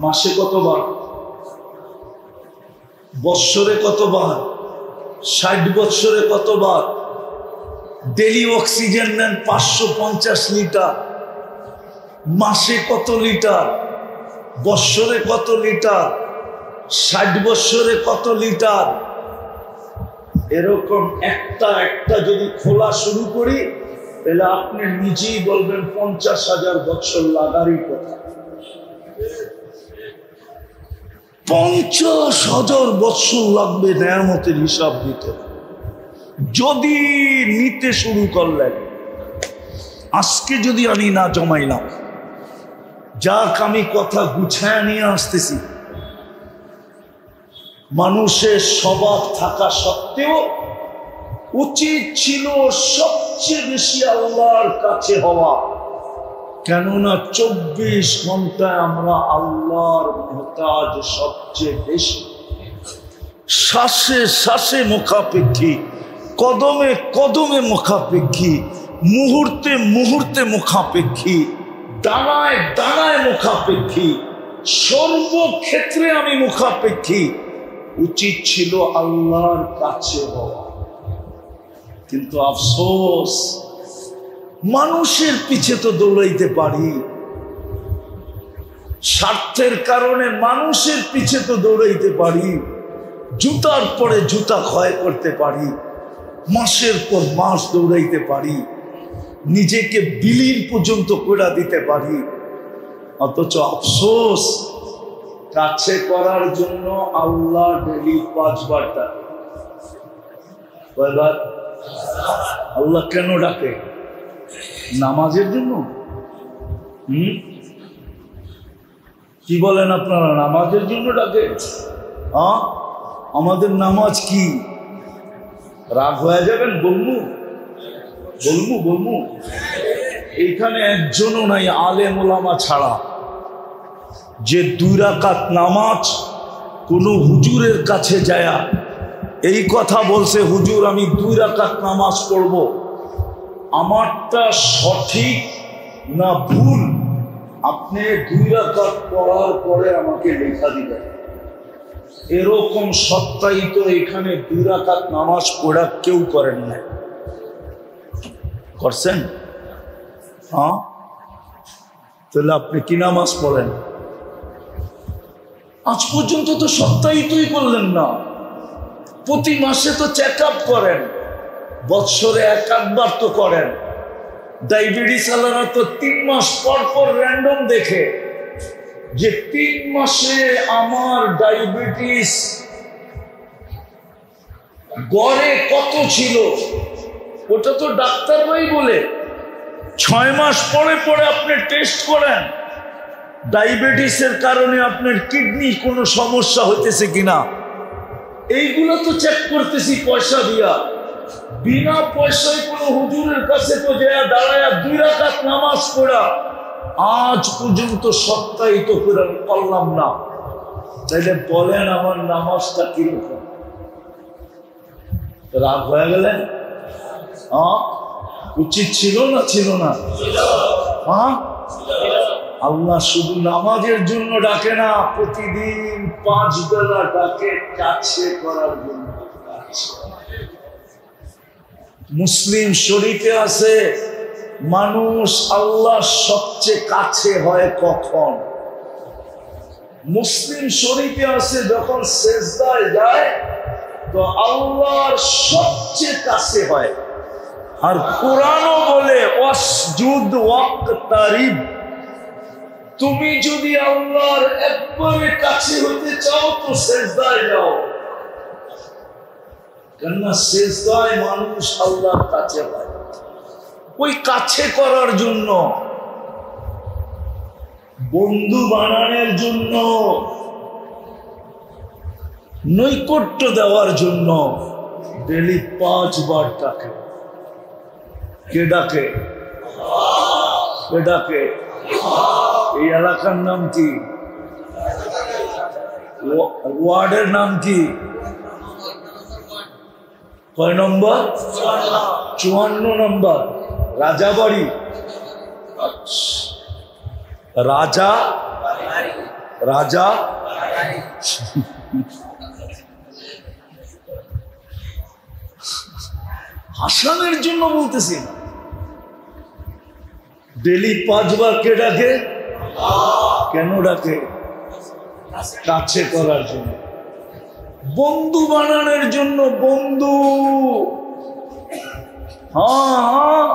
মাসে কতবার? বৎসরে কতবার? 60 বৎসরে কতবার? ডেলি অক্সিজেন নেন 550 লিটার। মাসে কত লিটার? বৎসরে কত লিটার? 60 বৎসরে কত লিটার? এরকম একটা একটা যদি খোলা শুরু করি তাহলে আপনি নিজেই বলবেন 50,000 বছর লাগারই কথা। 50,000 বছর লাগবে নেয়ামতের হিসাব দিতে যদি নিতে শুরু করলেন। আজকে যদি আমি না জমাইলাম, যাক আমি কথা গুছায় নিয়ে আসতেছি। মানুষের স্বভাব থাকা সত্ত্বেও উচিত ছিল সবচেয়ে বেশি আল্লাহর কাছে হওয়া, কেননা 24 ঘন্টায় আমরা আল্লাহর মুহতাজ সবচেয়ে বেশি। শ্বাসে শ্বাসে মুখাপেক্ষী, কদমে কদমে মুখাপেক্ষী, মুহূর্তে মুহূর্তে মুখাপেক্ষী, দানায় দানায় মুখাপেক্ষী, সর্বক্ষেত্রে আমি মুখাপেক্ষী। উচিত ছিল আল্লাহর কাছে হওয়া, কিন্তু আফসোস মানুষের পিছে তো দৌড়াইতে পারি, স্বার্থের কারণে মানুষের পিছে তো দৌড়াইতে পারি, জুতার পরে জুতা ক্ষয় করতে পারি, মাসের পর মাস দৌড়াইতে পারি, নিজেকে বিলীন পর্যন্ত করে দিতে পারি। অথচ আফসোস কাছে করার জন্য আল্লাহ ডেলি 5 বার ডাকে। কয়বার? আল্লাহ কেন ডাকে? নামাজের জন্য। কি বলেন আপনারা? নামাজের জন্য ডাকে? হ্যাঁ, আমাদের নামাজ কি? রাগ হয়ে যাবেন? বলবো বলবো বলবো এইখানে একজনও নাই আলেম ওলামা ছাড়া যে 2 রাকাত নামাজ কোনো হুজুরের কাছে যায়া এই কথা বলছে, হুজুর আমি 2 রাকাত নামাজ পড়ব, আমারটা সঠিক না ভুল আপনি 2 রাকাত পড়ার পরে আমাকে লেখা দিবেন। এরকম সত্যায়িত এখানে 2 রাকাত নামাজ পড়া কেউ করেন না। করছেন? হ্যাঁ, তাহলে আপনি কি নামাজ পড়েন? আজ পর্যন্ত তো সত্যায়িতই করলেন না। প্রতি মাসে তো চেক আপ করেন, বৎসরে 1-8 তো করেন। ডায়াবেটিস আলারা তো 3 মাস পর পর র্যান্ডম দেখে যে 3 মাসে আমার ডায়াবেটিস গড়ে কত ছিল, ওটা তো ডাক্তার ভাই বলে। 6 মাস পরে পরে আপনি টেস্ট করেন ডায়াবেটিসের কারণে আপনার কিডনি কোনো সমস্যা হইতেছে কিনা, এইগুলো তো চেক করতেছি পয়সা দিয়া। বিনা পয়সায় কোনো হুজুরের কাছে তো যায় দাঁড়ায় 2 রাকাত নামাজ পড়া আজ পর্যন্ত সত্যায়িত করে পারলাম না। তাইলে বলেন আমার নামাজটা কিরকম? রাগ হয়ে গেলেন? হ্যাঁ, উচিত ছিল না ছিল না? হ্যাঁ, আল্লাহ শুধু নামাজের জন্য ডাকে না, প্রতিদিন 5 বেলা ডাকে কাছে করার জন্য। মুসলিম শরীফে আছে মানুষ আল্লাহ সবচেয়ে কাছে হয় কখন? মুসলিম শরীফে আছে যখন সেজদায় যায় তো আল্লাহর সবচেয়ে কাছে হয়। আর কোরআনও বলে ওয়াসজুদ ওয়াক্তারিব, তুমি যদি আল্লাহর একবারে কাছে হইতে চাও তো সেজদায় যাও, কেননা সেজদায় মানুষ আল্লাহর কাছে হয়। ওই কাছে করার জন্য, বন্ধু বানানোর জন্য, নৈকট্য দেওয়ার জন্য ডেলি 5 বার ডাকে। কে ডাকে? কে ডাকে? এই এলাকার নাম কি? ওয়ার্ডের নাম কি? কয় নম্বর? 54 নম্বর। রাজাবাড়ি। রাজা রাজা হাসানের জন্য বলতেছি না। ডেলি 5 বার কে ডাকে? কেন ডাকে? কাছে করার জন্য, বন্ধু বানানোর জন্য। বন্ধু, হ্যাঁ,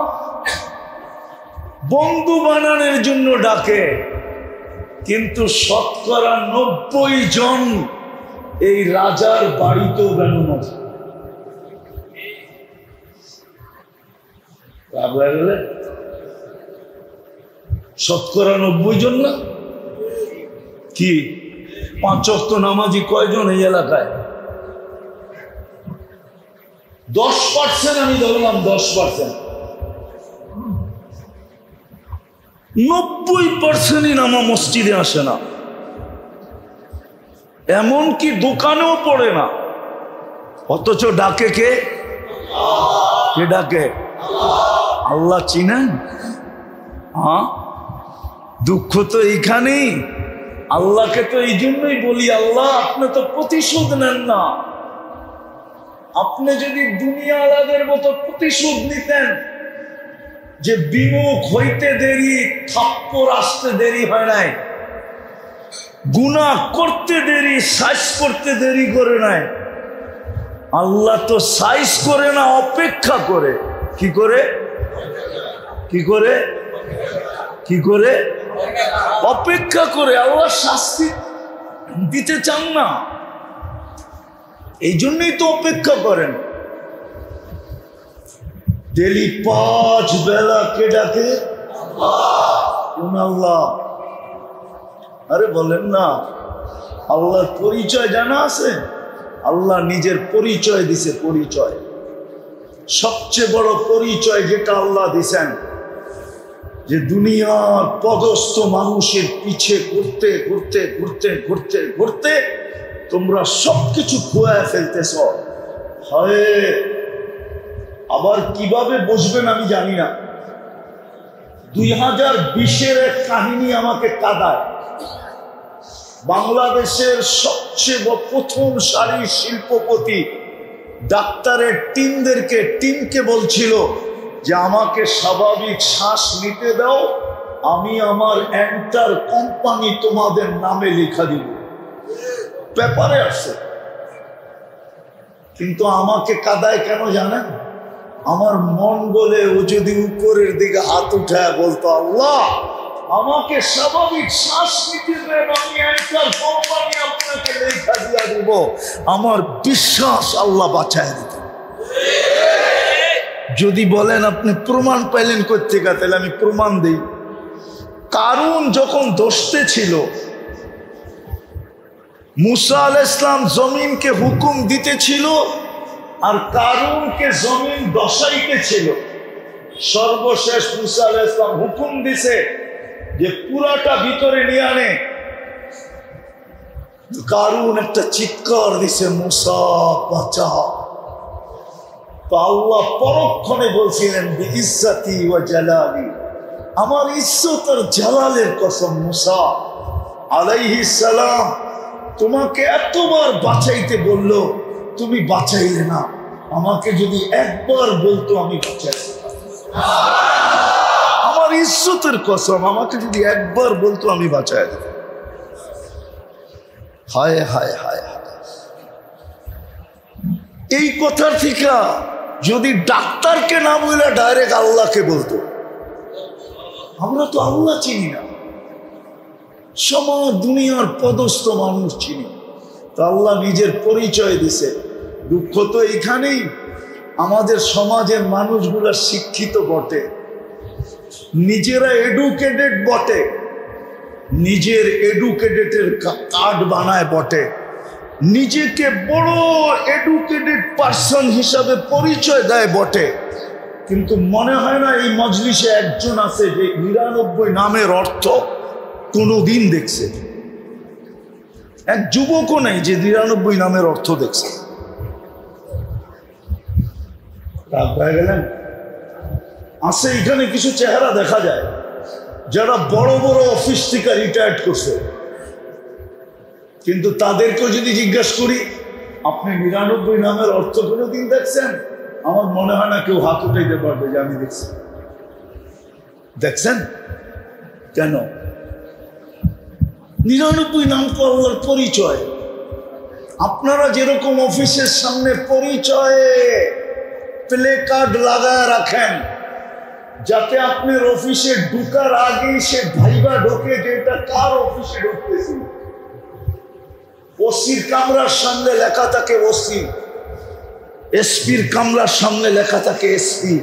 বন্ধু বানানোর জন্য ডাকে। কিন্তু শতকরা 90 জন এই রাজার বাড়িতেও বেড়ানো আছে। শতকরা 90 জন না কি? 5 ওয়াক্ত নামাজি কয়জন এই এলাকায়? 10%। আমি ধরলাম 10%। 90%ই নামা মসজিদে আসে না, এমনকি দোকানেও পড়ে না। অথচ ডাকে কে? কে ডাকে? আল্লাহ। চিনেন? হ্যাঁ, দুঃখ তো এইখানেই। আল্লাহকে তো এই জন্যই বলি, আল্লাহ আপনি তো প্রতিশোধ নেন না। আপনি যদি দুনিয়া আলাদের মতো প্রতিশোধ নিতেন, যে বিমুখ হইতে দেরি, থাপ্পড় আসতে দেরি হয় নাই, গুনাহ করতে দেরি, সাইজ করতে দেরি করে নাই। আল্লাহ তো সাইজ করে না, অপেক্ষা করে। কি করে? কি করে? কি করে? অপেক্ষা করে। আল্লাহ শাস্তি দিতে চান না, এই জন্যই তো অপেক্ষা করেন। ডেলি 5 বেলা কে ডাকে? আল্লাহ। আরে বলেন না, আল্লাহর পরিচয় জানা আছে? আল্লাহ নিজের পরিচয় দিছে। পরিচয়, সবচেয়ে বড় পরিচয় যেটা আল্লাহ দিছেন, যে দুনিয়ার পদস্থ মানুষের পিছে ঘুরতে ঘুরতে ঘুরতে ঘুরতে ঘুরতে তোমরা সবকিছু খোয়ায় ফেলতেছ। হয় আবার কিভাবে বসবেন আমি জানি না। 2020-এর এক কাহিনী আমাকে কাঁদায়। বাংলাদেশের সবচেয়ে প্রথম সারির শিল্পপতি ডাক্তারের টিমকে বলছিল যে আমাকে স্বাভাবিক শ্বাস নিতে দাও, আমি আমার এন্টার কোম্পানি তোমাদের নামে লেখা দিব। পেপারে আছে। কিন্তু আমাকে কাঁদায় কেন জানেন? আমার মন বলে, ও যদি উপরের দিকে হাত উঠায় বলতো, আল্লাহ আমাকে স্বাভাবিক শ্বাস নিতে দেন, আমি এন্টার কোম্পানি আপনাকে লেখা দিয়া দিব, আমার বিশ্বাস আল্লাহ বাঁচায় দিতেন। যদি বলেন আপনি প্রমাণ পাইলেন কোত্থেকে, তাহলে আমি প্রমাণ দিই। কারুন যখন দোষতে ছিল, মুসা আলাইহিস সালাম জমিনকে হুকুম দিতেছিল, আর কারুনকে জমিন দশাইতেছিল। সর্বশেষ মুসা আলাইহিস সালাম হুকুম দিছে যে পুরাটা ভিতরে নিয়ে আনে। কারুন একটা চিৎকার দিছে, মুসা বাঁচা। তো আল্লাহ পরক্ষণে বলছিলেন, ইজ্জতি ওয়া জালালি, আমার ইজ্জত আর জালালের কসম, মুসা আলাইহিস সালাম তোমাকে এতবার বাঁচাইতে বলল, তুমি বাঁচাইলে না। আমাকে যদি একবার বলতো আমি বাঁচাই। আমার ইজ্জতের কসম, আমাকে যদি একবার বলতো আমি বাঁচাই। হায় হায় হায় হায়। এই কথার থেকে যদি ডাক্তারকে না বলে ডাইরেক্ট আল্লাহকে বলতো, আমরা তো আল্লাহ চিনি না, সমাজ দুনিয়ার পদস্থ মানুষ চিনি। তো আল্লাহ নিজের পরিচয় দিছে। দুঃখ তো এইখানেই, আমাদের সমাজের মানুষগুলা শিক্ষিত বটে, নিজেরা এডুকেটেড বটে, নিজের এডুকেটেডের কার্ড বানায় বটে, নিজেকে বড় এডুকেটেড পার্সন হিসাবে পরিচয় দেয় বটে, কিন্তু মনে হয় না এই মজলিসে একজন আছে যে 99 নামের অর্থ কোনোদিন দেখছে। এক যুবকও নেই যে 99 নামের অর্থ দেখছে। রাগ হয়ে গেলেন? আছে এখানে কিছু চেহারা দেখা যায় যারা বড় বড় অফিস থেকে রিটায়ার্ড করছে, কিন্তু তাদেরকেও যদি জিজ্ঞাসা করি আপনি 99 নামের অর্থ কোনোদিন দেখছেন, আমার মনে হয় না কেউ হাত উঠাইতে পারবে যে আমি দেখছি। দেখছেন কেন? 99 নাম তো আল্লাহর পরিচয়। আপনারা যেরকম অফিসের সামনে পরিচয়ে প্লে কার্ড লাগায় রাখেন যাতে আপনার অফিসে ঢুকার আগে সে ভাইবা ঢোকে যে এটা কার অফিসে ঢুকতেছি। ওসির কামরার সামনে লেখা থাকে ওসি, এসপির কামরার সামনে লেখা থাকে এসপি,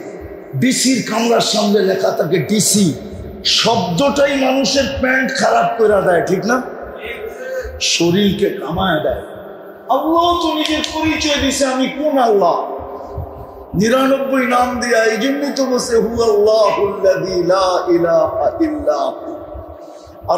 ডিসির কামরার সামনে লেখা থাকে ডিসি। শব্দটাই মানুষের প্যান্ট খারাপ করে দেয়, ঠিক না? শরীরকে কামায় দেয়। আল্লাহ তো নিজের পরিচয় দিছে আমি কোন আল্লাহ, 99 নাম দিয়া। এই জন্যই তো বসে হু আল্লাহুল্লাযী লা ইলাহা ইল্লা হু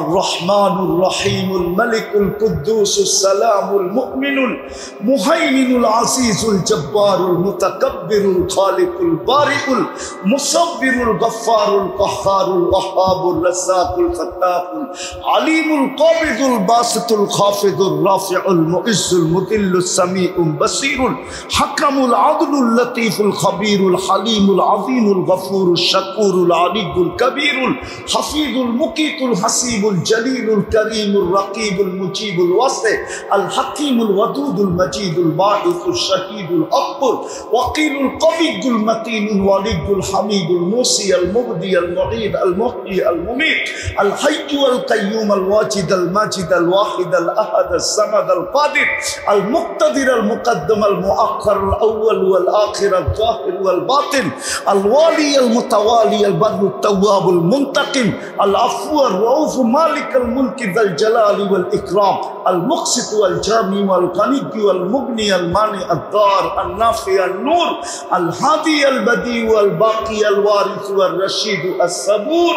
الرحمن الرحيم الملك القدوس السلام المؤمن المهيمن العزيز الجبار المتكبر الخالق البارئ المصور الغفار القهار الوهاب الرزاق الفتاح العليم القابض الباسط الخافض الرافع المعز المذل السميع البصير الحكم العدل اللطيف الخبير الحليم العظيم الغفور الشكور العلي الكبير الحفيظ المقيت الحسيب الجليل الكريم الرقيب المجيب الواسع الحكيم الودود المجيد الباعث الشهيد الأكبر وقيل القوي المتين الولي الحميد الموصي المبدي المعيد المحيي المميت الحي القيوم الواجد الماجد الواحد الأحد الصمد القادر المقتدر المقدم المؤخر الأول والآخر الظاهر والباطن الوالي المتوالي البر التواب المنتقم العفو الرؤوف مالك الملك ذا الجلال والإكرام المقسط والجامع والغني والمغني المانع الضار النافع النور الهادي البديع والباقي الوارث والرشيد الصبور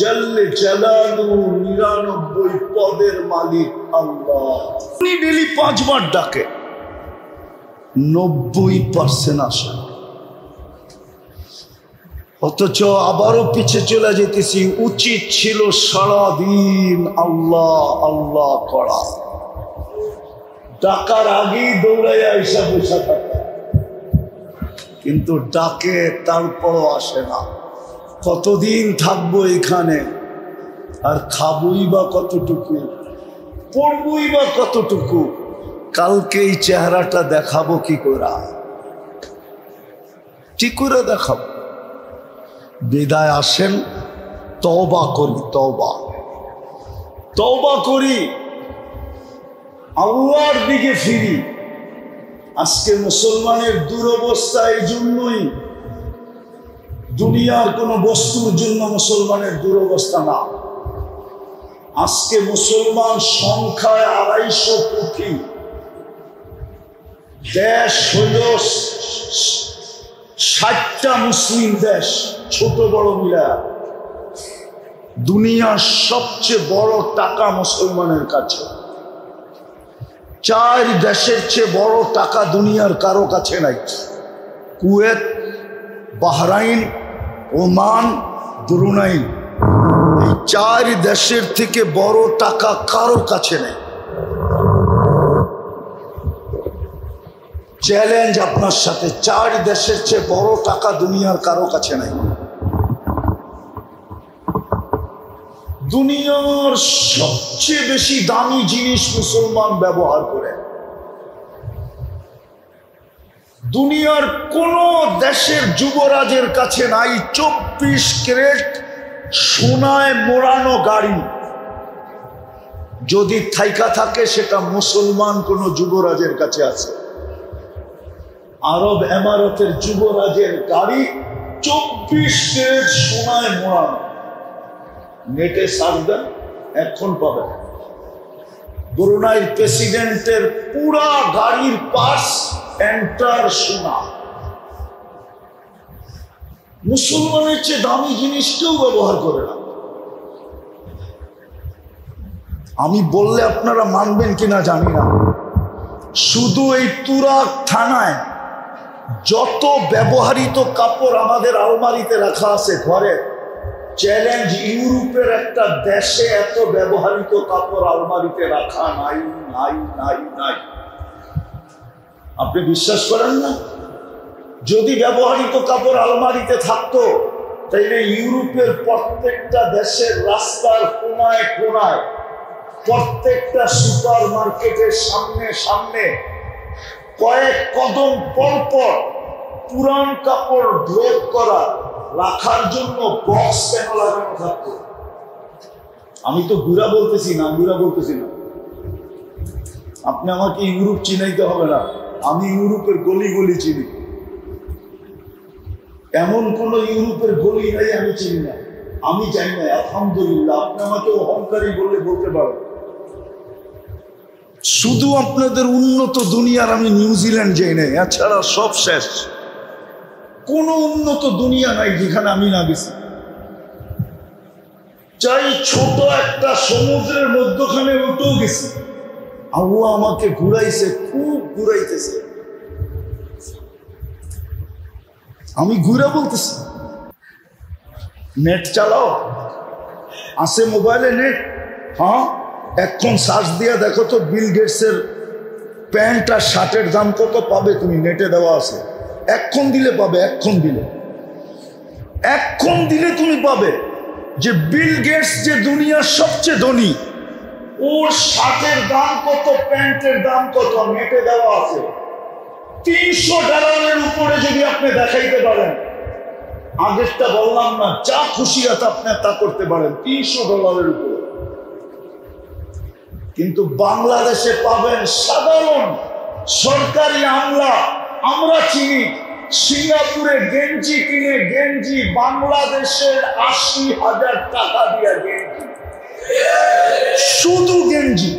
جل جلاله 99 পদের মালিক আল্লাহ। উনি ডেলি 5 বার ডাকে, 90% আসে। অথচ আবারও পিছে চলে যেতেছি। উচিত ছিল সারাদিন আল্লাহ আল্লাহ করা, ডাকার আগেই দৌড়াইয়া এসে বসে থাকা, কিন্তু ডাকে তারপরও আসে না। কতদিন থাকবো এখানে, আর খাবই বা কতটুকু, পড়বই বা কতটুকু, কালকে এই চেহারাটা দেখাবো কি করে দেখাবো? বিদায় আসেন, তওবা করি, তওবা করি, আল্লাহর দিকে ফিরি। আজকে মুসলমানের দুরবস্থা এই জন্যই, দুনিয়ার কোন বস্তুর জন্য মুসলমানের দুরবস্থা না। আজকে মুসলমান সংখ্যায় 250 কোটি, দেশ হইল 60টা মুসলিম দেশ, ছোট বড় মিলা। দুনিয়ার সবচেয়ে বড় টাকা মুসলমানের কাছে। 4 দেশের চেয়ে বড় টাকা দুনিয়ার কারো কাছে নাই। কুয়েত, বাহরাইন, ওমান, ব্রুনাই, এই 4 দেশের থেকে বড় টাকা কারো কাছে নেই। চ্যালেঞ্জ আপনার সাথে, 4 দেশের চেয়ে বড় টাকা দুনিয়ার কারো কাছে নাই। দুনিয়ার সবচেয়ে বেশি দামি জিনিস মুসলমান ব্যবহার করে। দুনিয়ার কোন দেশের যুবরাজের কাছে নাই 24 ক্যারেট সোনায় মোড়ানো গাড়ি। যদি থাইকা থাকে সেটা মুসলমান কোন যুবরাজের কাছে আছে। আরব এমারতের যুবরাজের গাড়ি 24 ক্যারেট সোনায় মোড়ানো। নেটে সার্চ দেন, এখন পাবেন। ব্রুনাইয়ের প্রেসিডেন্টের পুরা গাড়ির পার্টস এন্টার সোনা। মুসলমানের চেয়ে দামি জিনিস কেউ ব্যবহার করে না। আমি বললে আপনারা মানবেন কিনা জানি না। শুধু এই তুরাগ থানায় যত ব্যবহৃত কাপড় আমাদের আলমারিতে রাখা আছে ঘরে, চ্যালেঞ্জ, ইউরোপের একটা দেশে এত ব্যবহৃত কাপড় আলমারিতে রাখা নাই নাই নাই নাই। আপনি বিশ্বাস করেন না? যদি ব্যবহৃত কাপড় আলমারিতে থাকতো তাইলে ইউরোপের প্রত্যেকটা দেশের রাস্তার কোনায় কোনায়, প্রত্যেকটা সুপার মার্কেটের সামনে সামনে কয়েক কদম পর পর পুরান কাপড় ড্রপ করা রাখার জন্য বক্স কেন লাগানো থাকতো? আমি তো ঘুরা বলতেছি না, আপনি আমাকে ইউরোপ চিনাইতে হবে না, আমি ইউরোপের গলি গলি চিনি। এমন কোন ইউরোপের গলি নাই আমি চিনি না, আমি জানি না, আলহামদুলিল্লাহ। আপনি আমাকে অহংকারী বললে বলতে পারেন। শুধু আপনাদের উন্নত দুনিয়ার আমি নিউজিল্যান্ড যাই নাই, এছাড়া সব শেষ। কোন উন্নত দুনিয়া নাই যেখানে আমি না গেছি। চাই ছোট একটা সমুদ্রের মধ্যখানে উঠেও গেছি। আল্লাহ আমাকে ঘুরাইছে, খুব ঘুরাইতেছে। আমি ঘুরে বলতেছি, নেট চালাও, আছে মোবাইলে নেট? হ্যাঁ, এখন সার্চ দিয়ে দেখো তো বিল গেটসের প্যান্ট আর শার্টের দাম কত পাবে তুমি, নেটে দেওয়া আছে। এখন দিলে পাবে, এখন দিলে তুমি পাবে যে বিল গেটস যে দুনিয়ার সবচেয়ে ধনী, ওর শার্টের দাম কত, প্যান্টের দাম কত, নেটে দেওয়া আছে। $300 উপরে যদি আপনি দেখাইতে পারেন, আগেরটা বললাম না, যা খুশি আছে আপনি তা করতে পারেন, $300 উপরে। কিন্তু বাংলাদেশে পাবেন সাধারণ সরকারি আমলা, আমরা চিনি, সিঙ্গাপুরে গেঞ্জি কিনে, গেঞ্জি বাংলাদেশের 80,000 টাকা দিয়ে গেঞ্জি, শুধু গেঞ্জি।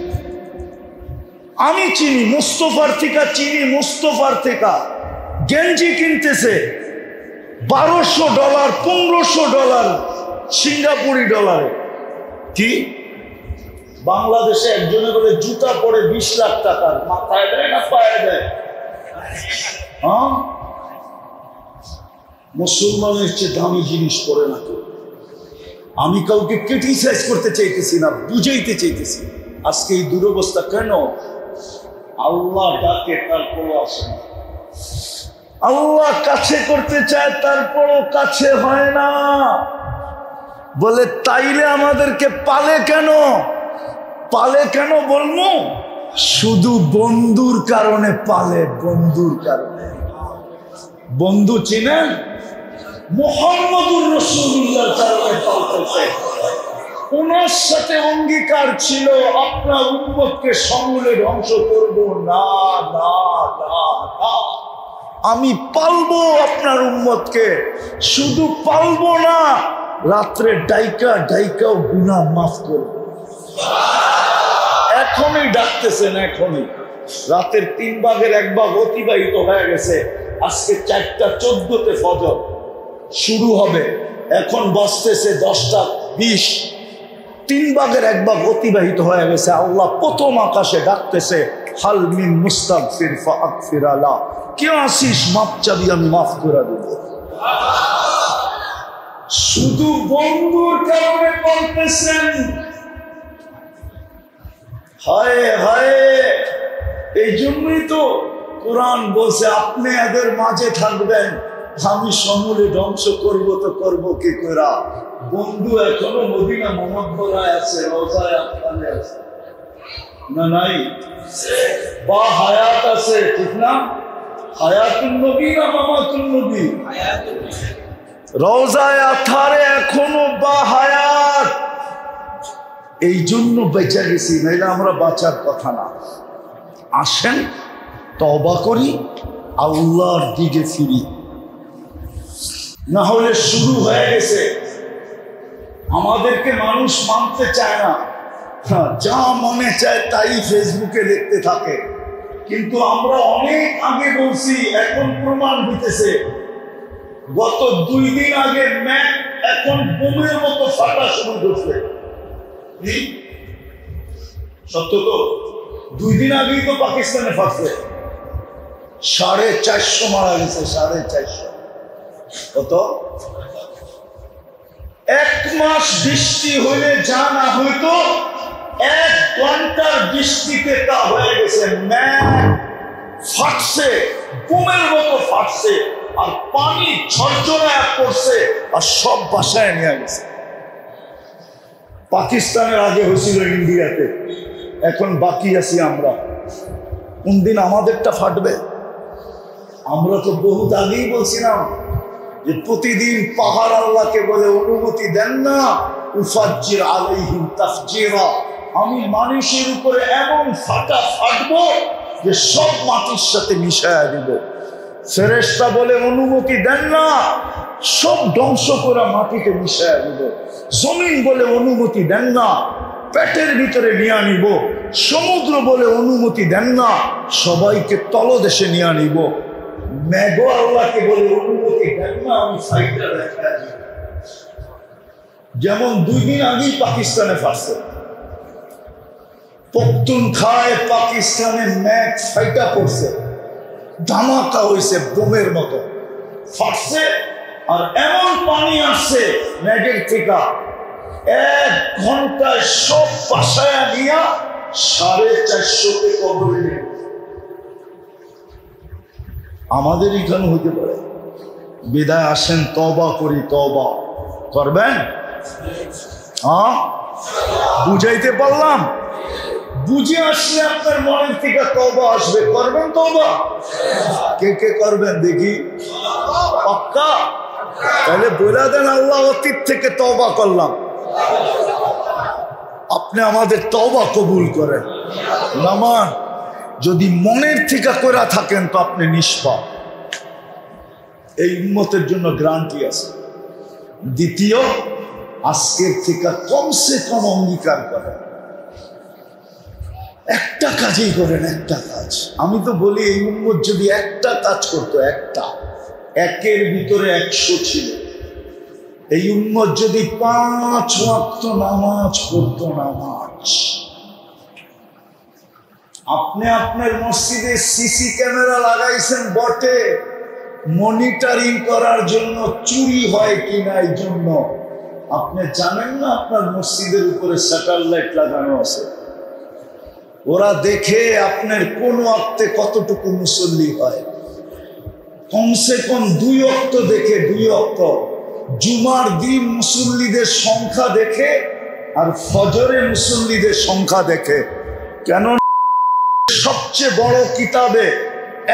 আমি চিনি মুস্তফার থেকে গেঞ্জি কিনতেছে $1200, $1500 সিঙ্গাপুরি ডলারে। কি বাংলাদেশে একজনে বলে জুতা পরে 20 লাখ টাকার, মাথায় দেয় না পায়ে দেয়? হ্যাঁ, মুসলমানের চেয়ে দামি জিনিস পরে না কেউ। আমি কাউকে ক্রিটিসাইজ করতে চাইতেছি না, বুঝাইতে চাইতেছি। আজকে এই দুরবস্থা কেন? আল্লাহ ডাকে তারপরও আসে না, আল্লাহ কাছে করতে চায় তারপরও কাছে হয় না। বলে তাইলে আমাদেরকে পালে কেন বলবো? শুধু বন্ধুর কারণে পালে, বন্ধুর কারণে। বন্ধু চিনেন? মুহাম্মদুর রাসূলুল্লাহর কারণে পালতেছে। ওনার সাথে অঙ্গীকার ছিল আপনার উম্মতকে সমূলে ধ্বংস করব না, আমি পালবো আপনার উম্মতকে। শুধু পালবো না, রাত্রে ডাইকাও গুনাহ মাফ করব। এখনই ডাকতেছেন, এখনই। রাতের 3 ভাগের 1 ভাগ অতিবাহিত হয়ে গেছে। আজকে 4:14 ফজর শুরু হবে, এখন বাজতেছে 10:20। 3 ভাগের 1 ভাগ অতিবাহিত হয়ে গেছে। আল্লাহ প্রথম আকাশে ডাকতেছে, হাল মিন মুস্তাগফির ফাগফির লা, কে আসিস মাপ চাবি, আমি মাফ করে দেব। শুধু বন্ধুর কারণে বলতেছেন। হায় হায়, এই জন্যই তো কোরআন বলছে আপনি এদের মাঝে থাকবেন, আমি সমূলে ধ্বংস করব তো করব কি করে? বন্ধু এখনো মদিনা মোহাম্মদপুরায় আছে, রওজায়ে আতহারে আছে না? নাই? বা হায়াত আছে, ঠিক না? হায়াতুন নবী না মামাতুন নবী? রওজায়ে আতহারে এখনো বা হায়াত। এই জন্য বেঁচে গেছি, নাইলে আমরা বাঁচার কথা না। আসেন তওবা করি, আল্লাহর দিকে ফিরি। না হলে শুরু হয়ে গেছে, আমাদেরকে মানুষ মানতে চায় না, যা মনে চায় তাই ফেসবুকে দেখতে থাকে। কিন্তু আমরা অনেক আগে বলছি, এখন প্রমাণ হইতেছে। গত 2 দিন আগে ম্যাপ এখন বোমের মতো ফাটা শুরু করছে। সত্য তো? 2 দিন আগেই তো পাকিস্তানে ফাটছে। 450 মারা গেছে, 450। কত? 1 মাস বৃষ্টি হইলে যা না হইতো 1 ঘন্টার বৃষ্টিতে তা হয়ে গেছে। ম্যাঘ ফাটছে, বোমের মতো ফাটছে, আর পানি ঝরঝরে পড়ছে, আর সব বাসায় নিয়ে গেছে। পাকিস্তানের আগে হয়েছিল ইন্ডিয়াতে, এখন বাকি আছি আমরা। কোনদিন আমাদেরটা ফাটবে? আমরা তো বহুত আগেই বলছিলাম যে প্রতিদিন পাহাড় আল্লাহকে বলে অনুমতি দেন না, উফাজ্জির আলাইহিম তাফজিরা, আমি মানুষের উপরে এমন ফাটা ফাটবো যে সব মাটির সাথে মিশায়া দিব। ফেরেশতা বলে অনুমতি দেন না, সব ধ্বংস করে মাটিতে মিশায়া দিব। জমিন বলে অনুমতি দেন না, পেটের ভিতরে নিয়ে নিব। সমুদ্র বলে অনুমতি দেন না, সবাইকে তলদেশে নিয়ে নিব। মেঘ আল্লাহকে বলে অনুমতি দেন না, আমি সাইডটা দেখা দিব। যেমন 2 দিন আগেই পাকিস্তানে ফাটছে, পখতুনখায় পাকিস্তানে মেঘ ফাইটা পড়ছে, ধামাকা হয়েছে, বোমের মতো ফাটছে, আর এমন পানি আসছে মেঘের থেকে 1 ঘন্টায় সব বাসায় নিয়ে 450 কবরে। আমাদের এখানে হইতে পারে। বিদায় আসেন, তওবা করি। তওবা করবেন? হ্যাঁ, বুঝাইতে পারলাম? বুঝে আসলে আপনার মনের থেকে তওবা আসবে। করবেন তওবা? কে কে করবেন দেখি? পাক্কা? তাহলে বলে দেন, আল্লাহ অতীত থেকে তওবা করলাম। আপনি আমাদের তওবা কবুল করেন। নামান যদি মনের থেকে করে থাকেন তো আপনি নিষ্পাপ। এই উম্মতের জন্য গ্যারান্টি আছে। দ্বিতীয়, আজকের থেকে কমসে কম অঙ্গীকার করেন, একটা কাজই করেন, একটা কাজ। আমি তো বলি এই উম্মত যদি একটা কাজ করতো, একটা, 1-এর ভিতরে 100 ছিল। এই উম্মত যদি 5 ওয়াক্ত নামাজ পড়তো, নামাজ। আপনি আপনার মসজিদে সিসি ক্যামেরা লাগাইছেন বটে, মনিটরিং করার জন্য, চুরি হয় কিনা এই জন্য। আপনি জানেন না আপনার মসজিদের উপরে স্যাটেলাইট লাগানো আছে? ওরা দেখে আপনার কোন ওয়াক্তে কতটুকু মুসল্লি হয়। কমসে কম 2 ওয়াক্ত দেখে, 2 ওয়াক্ত। জুমার দিন মুসল্লিদের সংখ্যা দেখে আর ফজরে মুসল্লিদের সংখ্যা দেখে। কেন? সবচেয়ে বড় কিতাবে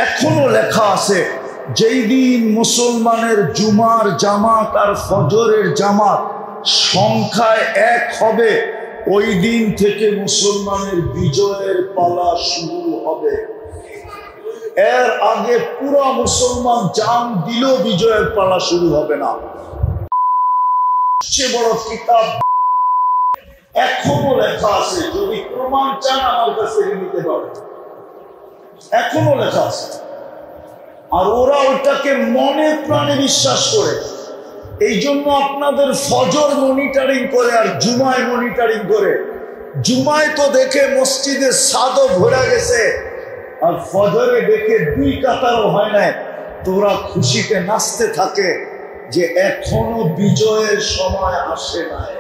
এখনো লেখা আছে, যেই দিন মুসলমানের জুমার জামাত আর ফজরের জামাত সংখ্যায় 1 হবে, ওই দিন থেকে মুসলমানের বিজয়ের পালা শুরু হবে। এর আগে পুরো মুসলমান জান দিলেও বিজয়ের পালা শুরু হবে না। সবচেয়ে বড় কিতাব এখনো লেখা আছে, যদি প্রমাণ চান আমার কাছে নিতে পারেন, এখনো লেখা আছে। আর ওরা ওটাকে মনে প্রাণে বিশ্বাস করে। এই জন্য আপনাদের ফজর মনিটরিং করে আর জুমায় মনিটরিং করে। জুমায় তো দেখে মসজিদে সাদও ভরে গেছে, আর ফজরে দেখে 2 কাতারও হয় না। তোরা খুশিতে নাচতে থাকে যে এখনো বিজয়ের সময় আসে নাই।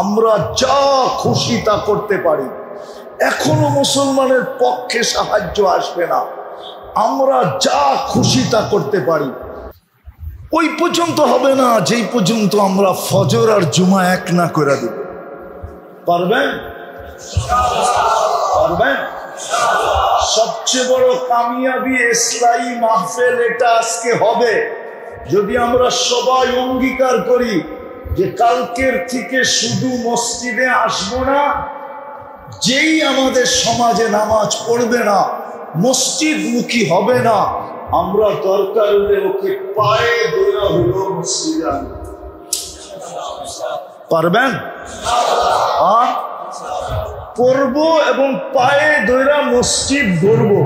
আমরা যা খুশি তা করতে পারি, এখনো মুসলমানের পক্ষে সাহায্য আসবে না। আমরা যা খুশি তা করতে পারি, ওই পর্যন্ত হবে না যেই পর্যন্ত আমরা ফজর আর জুমা 1 না করে দেব। পারবেন? পারবেন? সবচেয়ে বড় কামিয়াবি ইসলামী মাহফিল এটা আজকে হবে, যদি আমরা সবাই অঙ্গীকার করি যে কালকের থেকে শুধু মসজিদে আসবো না, যেই আমাদের সমাজে নামাজ পড়বে না, মসজিদমুখী হবে না, আমরা দরকার হলে ওকে পায়ে ধরে হলো মসজিদে আনবো। পারবেন? পড়বো এবং পায়ে ধরে মসজিদ ধরবো।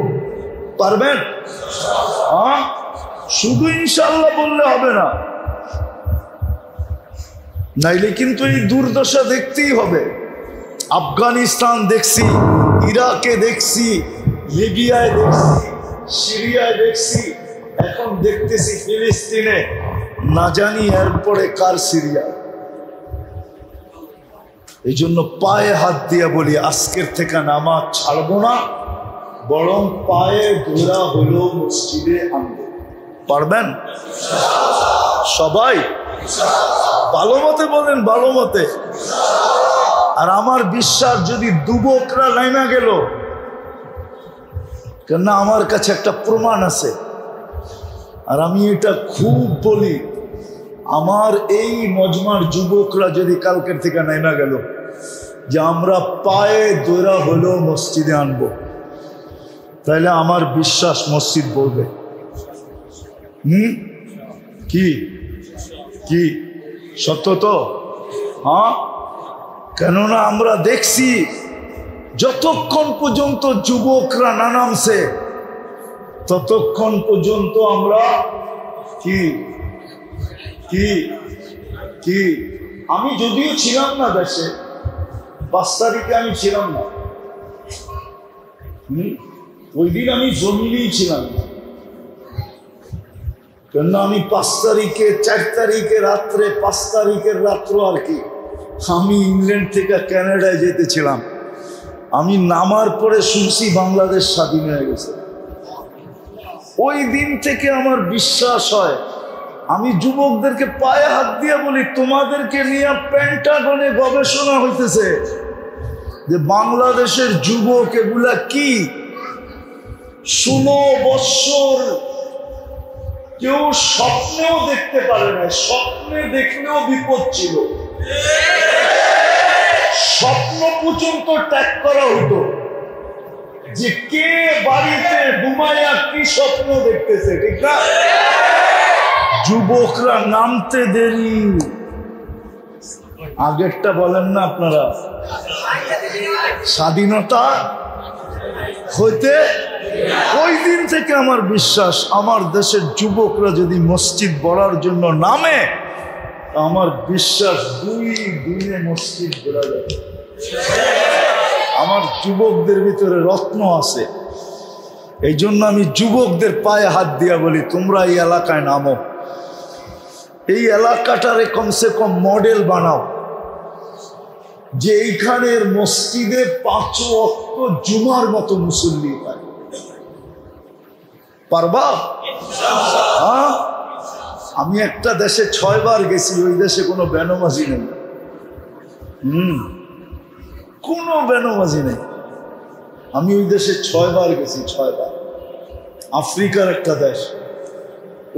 পারবেন? শুধু ইনশাআল্লাহ বললে হবে না, নাইলে কিন্তু এই দুর্দশা দেখতেই হবে। আফগানিস্তান দেখছি, ইরাকে দেখছি, লিবিয়ায় দেখছি, সিরিয়ায় দেখছি, এখন দেখতেছি ফিলিস্তিনে, না জানি এরপরে কার সিরিয়া। এই জন্য পায়ে হাত দিয়ে বলি, আজকের থেকে নামাজ ছাড়বো না, বরং পায়ে ধরা হলো মসজিদে আনবো। পারবেন সবাই? ভালো মতে বলেন, ভালো মতে। আর আমার বিশ্বাস, যদি যুবকরা লাইনা গেল, কেননা আমার কাছে একটা প্রমাণ আছে, আর আমি এটা খুব বলি, আমার এই মজমার যুবকরা যদি কালকের থেকে নাইমা গেল যে আমরা পায়ে দৌড়া হলো মসজিদে আনবো, তাহলে আমার বিশ্বাস মসজিদ বলবে। কি কি সত্য তো? হ্যাঁ, কেননা আমরা দেখছি যতক্ষণ পর্যন্ত যুবকরা না নামছে ততক্ষণ পর্যন্ত আমরা কি কি কি আমি যদিও ছিলাম না দেশে, 5 তারিখে আমি ছিলাম না, ওই দিন আমি জমিনেই ছিলাম না, কেননা আমি 5 তারিখে 4 তারিখে রাত্রে 5 তারিখের রাত্র আর কি আমি ইংল্যান্ড থেকে কানাডায় যেতেছিলাম। আমি নামার পরে শুনছি বাংলাদেশ স্বাধীন হয়ে গেছে। ওই দিন থেকে আমার বিশ্বাস হয়, আমি যুবকদেরকে পায়ে হাত দিয়ে বলি, তোমাদেরকে নিয়ে পেন্টাগনে গবেষণা হইতেছে যে বাংলাদেশের যুবক এগুলা কি 16 বৎসর কেউ স্বপ্নেও দেখতে পারে না, স্বপ্নে দেখলেও বিপদ ছিল, স্বপ্ন পর্যন্ত ত্যাগ করা হতো যে কে বাড়িতে ঘুমাইয়া কি স্বপ্ন দেখতেছে, ঠিক না? যুবকরা নামতে দেরি, আগেরটা বলেন না আপনারা, স্বাধীনতা হইতে ওই দিন থেকে আমার বিশ্বাস, আমার দেশের যুবকরা যদি মসজিদ গড়ার জন্য নামে, আমার বিশ্বাস 2 দিনে মসজিদ গড়া যাবে। আমার যুবকদের ভিতরে রত্ন আছে, এই জন্য আমি যুবকদের পায়ে হাত দিয়া বলি, তোমরা এই এলাকায় নামো, এই এলাকাটারে কমসে কম মডেল বানাও, যে এইখানের মসজিদে 5 ওয়াক্ত জুমার মতো মুসল্লি পায়। পারবা? হ্যাঁ, আমি একটা দেশে 6 বার গেছি, ওই দেশে কোনো বেনমাজি নেই, কোনো বেনমাজি নেই। আমি ওই দেশে 6 বার গেছি, 6 বার। আফ্রিকার একটা দেশ,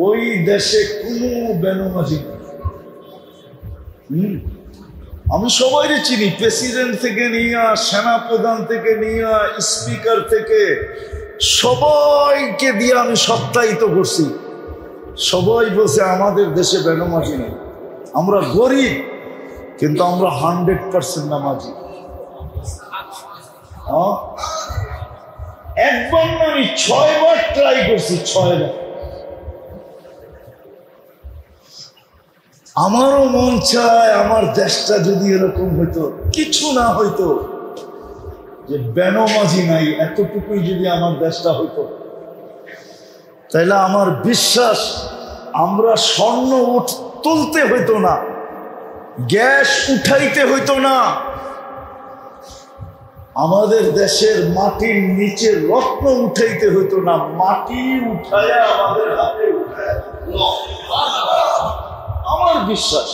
ওই দেশে কোনো বেনমাজি নেই। আমি সবাইকে চিনি, প্রেসিডেন্ট থেকে নিয়ে, সেনাপ্রধান থেকে নিয়ে, স্পিকার থেকে সবাইকে দিয়ে আমি সপ্তাহিত করছি। সবাই বলছে আমাদের দেশে বেনমাজি নেই, আমরা গরিব কিন্তু আমরা 100% নামাজি। একবার না, আমি 6 বার ট্রাই করছি, 6 বার। আমারও মন চায় আমার দেশটা যদি এরকম হইতো, কিছু না হইতো, যে বেনমাজি নাই, এতটুকুই যদি আমার দেশটা হইতো, তাইলে আমার বিশ্বাস আমরা স্বর্ণ তুলতে হইতো না, গ্যাস উঠাইতে হইতো না, আমাদের দেশের মাটির নিচে রত্ন উঠাইতে হইতো না, মাটি উঠায়া আমাদের হাতে উঠায়। আমার বিশ্বাস,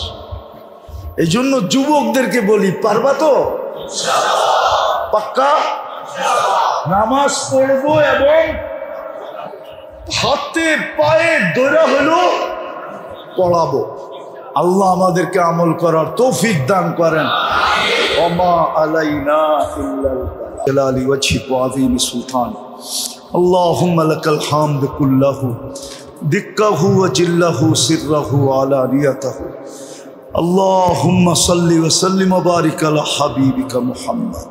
এই জন্য যুবকদেরকে বলি, পারবা তো? পাক্কা নামাজ পড়বো এবং হাতে পায়ে দৌড়া হলো পড়াবো। আল্লাহ আমাদেরকে আমল করার তৌফিক দান করেন। ওমা আলাইনা ইল্লাল জালালি ওয়াজহিক ওয়া আযীমি সুলতান। আল্লাহুম্মা লাকাল হামদু কুল্লাহু দিক্কাহু ওয়া জিল্লাহু সিররাহু ওয়া আলানিয়াতাহু। আল্লাহুম্মা সাল্লি ওয়া সাল্লিম ওয়া বারিক আলা হাবিবিকা মুহাম্মদ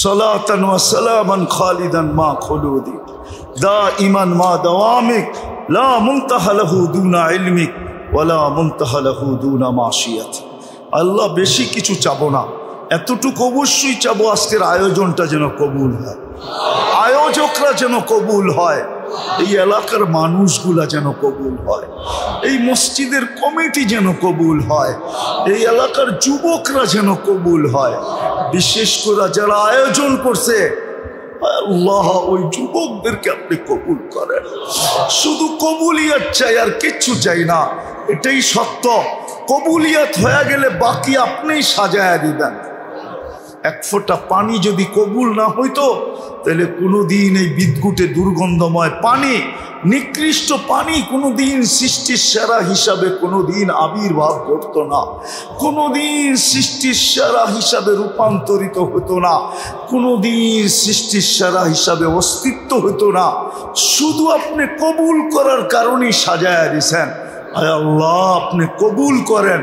সালাতান ওয়া সালামান খালিদান মা খুলুদি দাইমান মা দাওয়ামিক লা মুনতাহা লাহু দুনা ইলমিক ওয়া লা মুনতাহা লাহু দুনা মাশিয়াতিক। আল্লাহ বেশি কিছু চাবো না, এতটুকু অবশ্যই চাবো, আজকের আয়োজনটা যেন কবুল হয়। আয়োজকরা যেন কবুল হয়, এই এলাকার মানুষগুলা যেন কবুল হয়, এই মসজিদের কমিটি যেন কবুল হয়, এই এলাকার যুবকরা যেন কবুল হয়, বিশেষ করে যারা আয়োজন করছে আল্লাহ ওই যুবকদেরকে আপনি কবুল করেন। শুধু কবুলিয়াত চাই, আর কিচ্ছু চাই না, এটাই সত্য। কবুলিয়াত হয়ে গেলে বাকি আপনিই সাজায়া দিবেন। এক ফোঁটা পানি যদি কবুল না হইতো তাহলে কোনোদিন এই বিদ্যুটে দুর্গন্ধময় পানি, নিকৃষ্ট পানি কোনোদিন সৃষ্টির সেরা হিসাবে কোনোদিন আবির্ভাব করতো না, কোনোদিন সৃষ্টির সেরা হিসাবে রূপান্তরিত হতো না, কোনোদিন সৃষ্টির সেরা হিসাবে অস্তিত্ব হতো না। শুধু আপনি কবুল করার কারণেই সাজায়া দিছেন। আয় আল্লাহ আপনি কবুল করেন,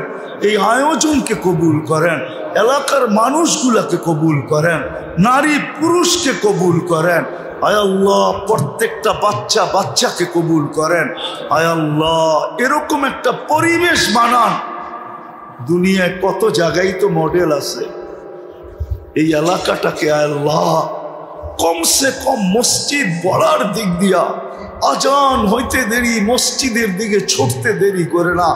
এই আয়োজনকে কবুল করেন, এলাকার মানুষগুলাকে কবুল করেন, নারী পুরুষকে কবুল করেন। আয় আল্লাহ প্রত্যেকটা বাচ্চাকে কবুল করেন। আয় আল্লাহ এরকম একটা পরিবেশ বানান। দুনিয়ায় কত জায়গায় তো মডেল আছে, এই এলাকাটাকে আয় আল্লাহ কমসে কম মসজিদ বড়ার দিক দিয়া আজান হইতে দেরি, মসজিদের দিকে ছুটতে দেরি করে না,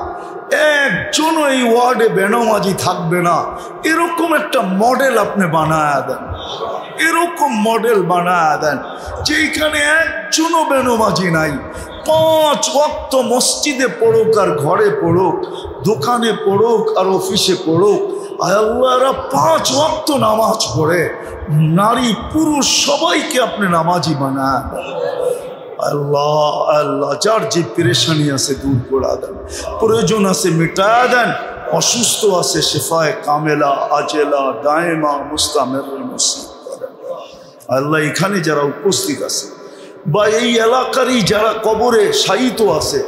একজনও এই ওয়ার্ডে বেনামাজি থাকবে না, এরকম একটা মডেল আপনি বানায়া দেন, এরকম মডেল বানায়া দেন যেখানে একজনও বেনামাজি নাই। 5 ওয়াক্ত মসজিদে পড়ুক আর ঘরে পড়ুক, দোকানে পড়ুক আর অফিসে পড়ুক, আল্লাহরা 5 ওয়াক্ত নামাজ পড়ে, নারী পুরুষ সবাইকে আপনি নামাজি বানায়া দেন। আল্লাহ আল্লাহ যার যে পেরেশানি আছে দূর করে দেন, প্রয়োজন আছে মিটায়া দেন, অসুস্থ আছে শেফায়ে কামেলা আজেলা দায়েমা মুস্তামের নসিব করেন। আল্লাহ এখানে যারা উপস্থিত আছে বা এই এলাকারই যারা কবরে শায়িত আছে,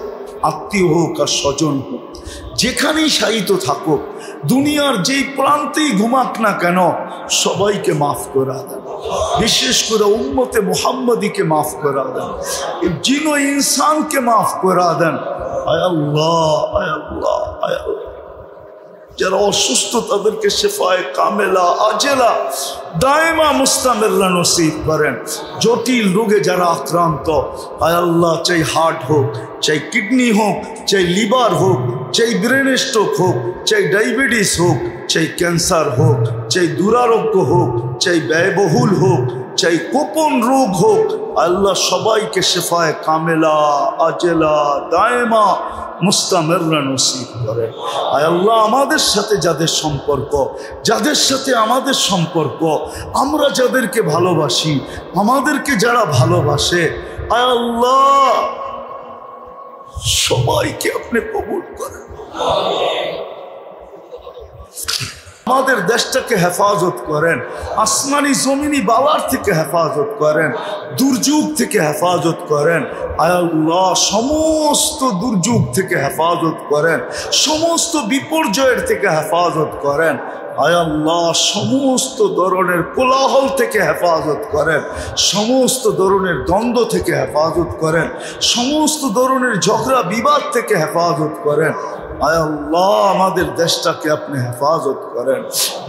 আত্মীয় হোক আর স্বজন হোক, যেখানেই শায়িত থাকুক, দুনিয়ার যেই প্রান্তেই ঘুমাক না কেন, সবাইকে মাফ করে দেন। বিশেষ করে উম্মতে মুহাম্মদীকে মাফ করে দেন, জিনো ইনসানকে মাফ করে দেন। আয় আল্লাহ আয় আল্লাহ আয় আল্লাহ যারা অসুস্থ তাদেরকে শেফায়ে কামেলা আজেলা দায়েমা মুস্তামেররা নসিব করেন। জটিল রোগে যারা আক্রান্ত, আয় আল্লাহ চাই হার্ট হোক, চাই কিডনি হোক, চাই লিভার হোক, চাই ব্রেন স্ট্রোক হোক, চাই ডায়াবেটিস হোক, চাই ক্যান্সার হোক, চাই দুরারোগ্য হোক, চাই ব্যয়বহুল হোক, চাই গোপন রোগ হোক, আল্লাহ সবাইকে শেফায়ে কামেলা আজেলা দায়েমা মুস্তামেররা নসিব করে। আয় আল্লাহ আমাদের সাথে যাদের সম্পর্ক, যাদের সাথে আমাদের সম্পর্ক, আমরা যাদেরকে ভালোবাসি, আমাদেরকে যারা ভালোবাসে, আয় আল্লাহ সবাইকে আপনি কবুল করেন। আমাদের দেশটাকে হেফাজত করেন, আসমানি জমিনি বালার থেকে হেফাজত করেন, দুর্যোগ থেকে হেফাজত করেন। আয় আল্লাহ সমস্ত দুর্যোগ থেকে হেফাজত করেন, সমস্ত বিপর্যয়ের থেকে হেফাজত করেন। আয় আল্লাহ সমস্ত ধরনের কোলাহল থেকে হেফাজত করেন, সমস্ত ধরনের দ্বন্দ্ব থেকে হেফাজত করেন, সমস্ত ধরনের ঝগড়া বিবাদ থেকে হেফাজত করেন। আয় আল্লাহ আমাদের দেশটাকে আপনি হেফাজত করেন,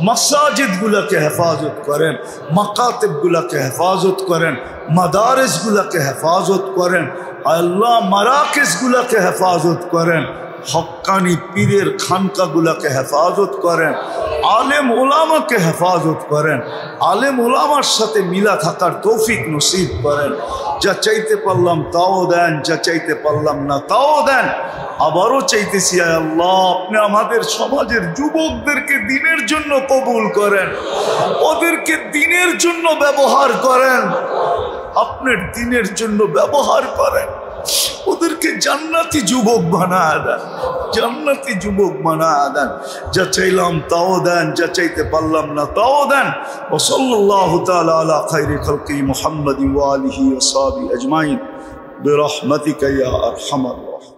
মাসাজিদগুলোকে হেফাজত করেন, মাকাতিবগুলোকে হেফাজত করেন, মাদারিসগুলোকে হেফাজত করেন। আয় আল্লাহ মারাকিজগুলোকে হেফাজত করেন, হক্কানি পীরের খানকাগুলোকে হেফাজত করেন, আলেম ওলামাকে হেফাজত করেন, আলেম ওলামার সাথে মিলা থাকার তৌফিক নসিব করেন। যা চাইতে পারলাম তাও দেন, যা চাইতে পারলাম না তাও দেন। আবারও চাইতেছি আয় আল্লাহ আপনি আমাদের সমাজের যুবকদেরকে দিনের জন্য কবুল করেন, ওদেরকে দিনের জন্য ব্যবহার করেন, আপনার দিনের জন্য ব্যবহার করেন, ওদেরকে জান্নাতি যুবক বানায় দেন, জান্নাতি যুবক বানায় দেন। যা চাইলাম তাও দেন, যা চাইতে পারলাম না তাও দেন। ওয়া সাল্লাল্লাহু তাআলা আলা খায়রি খালকি মুহাম্মাদিন ওয়া আলিহি ওয়া সাহবিহি আজমাইন বিরহমাতিকা ইয়া আরহামার রাহিমিন।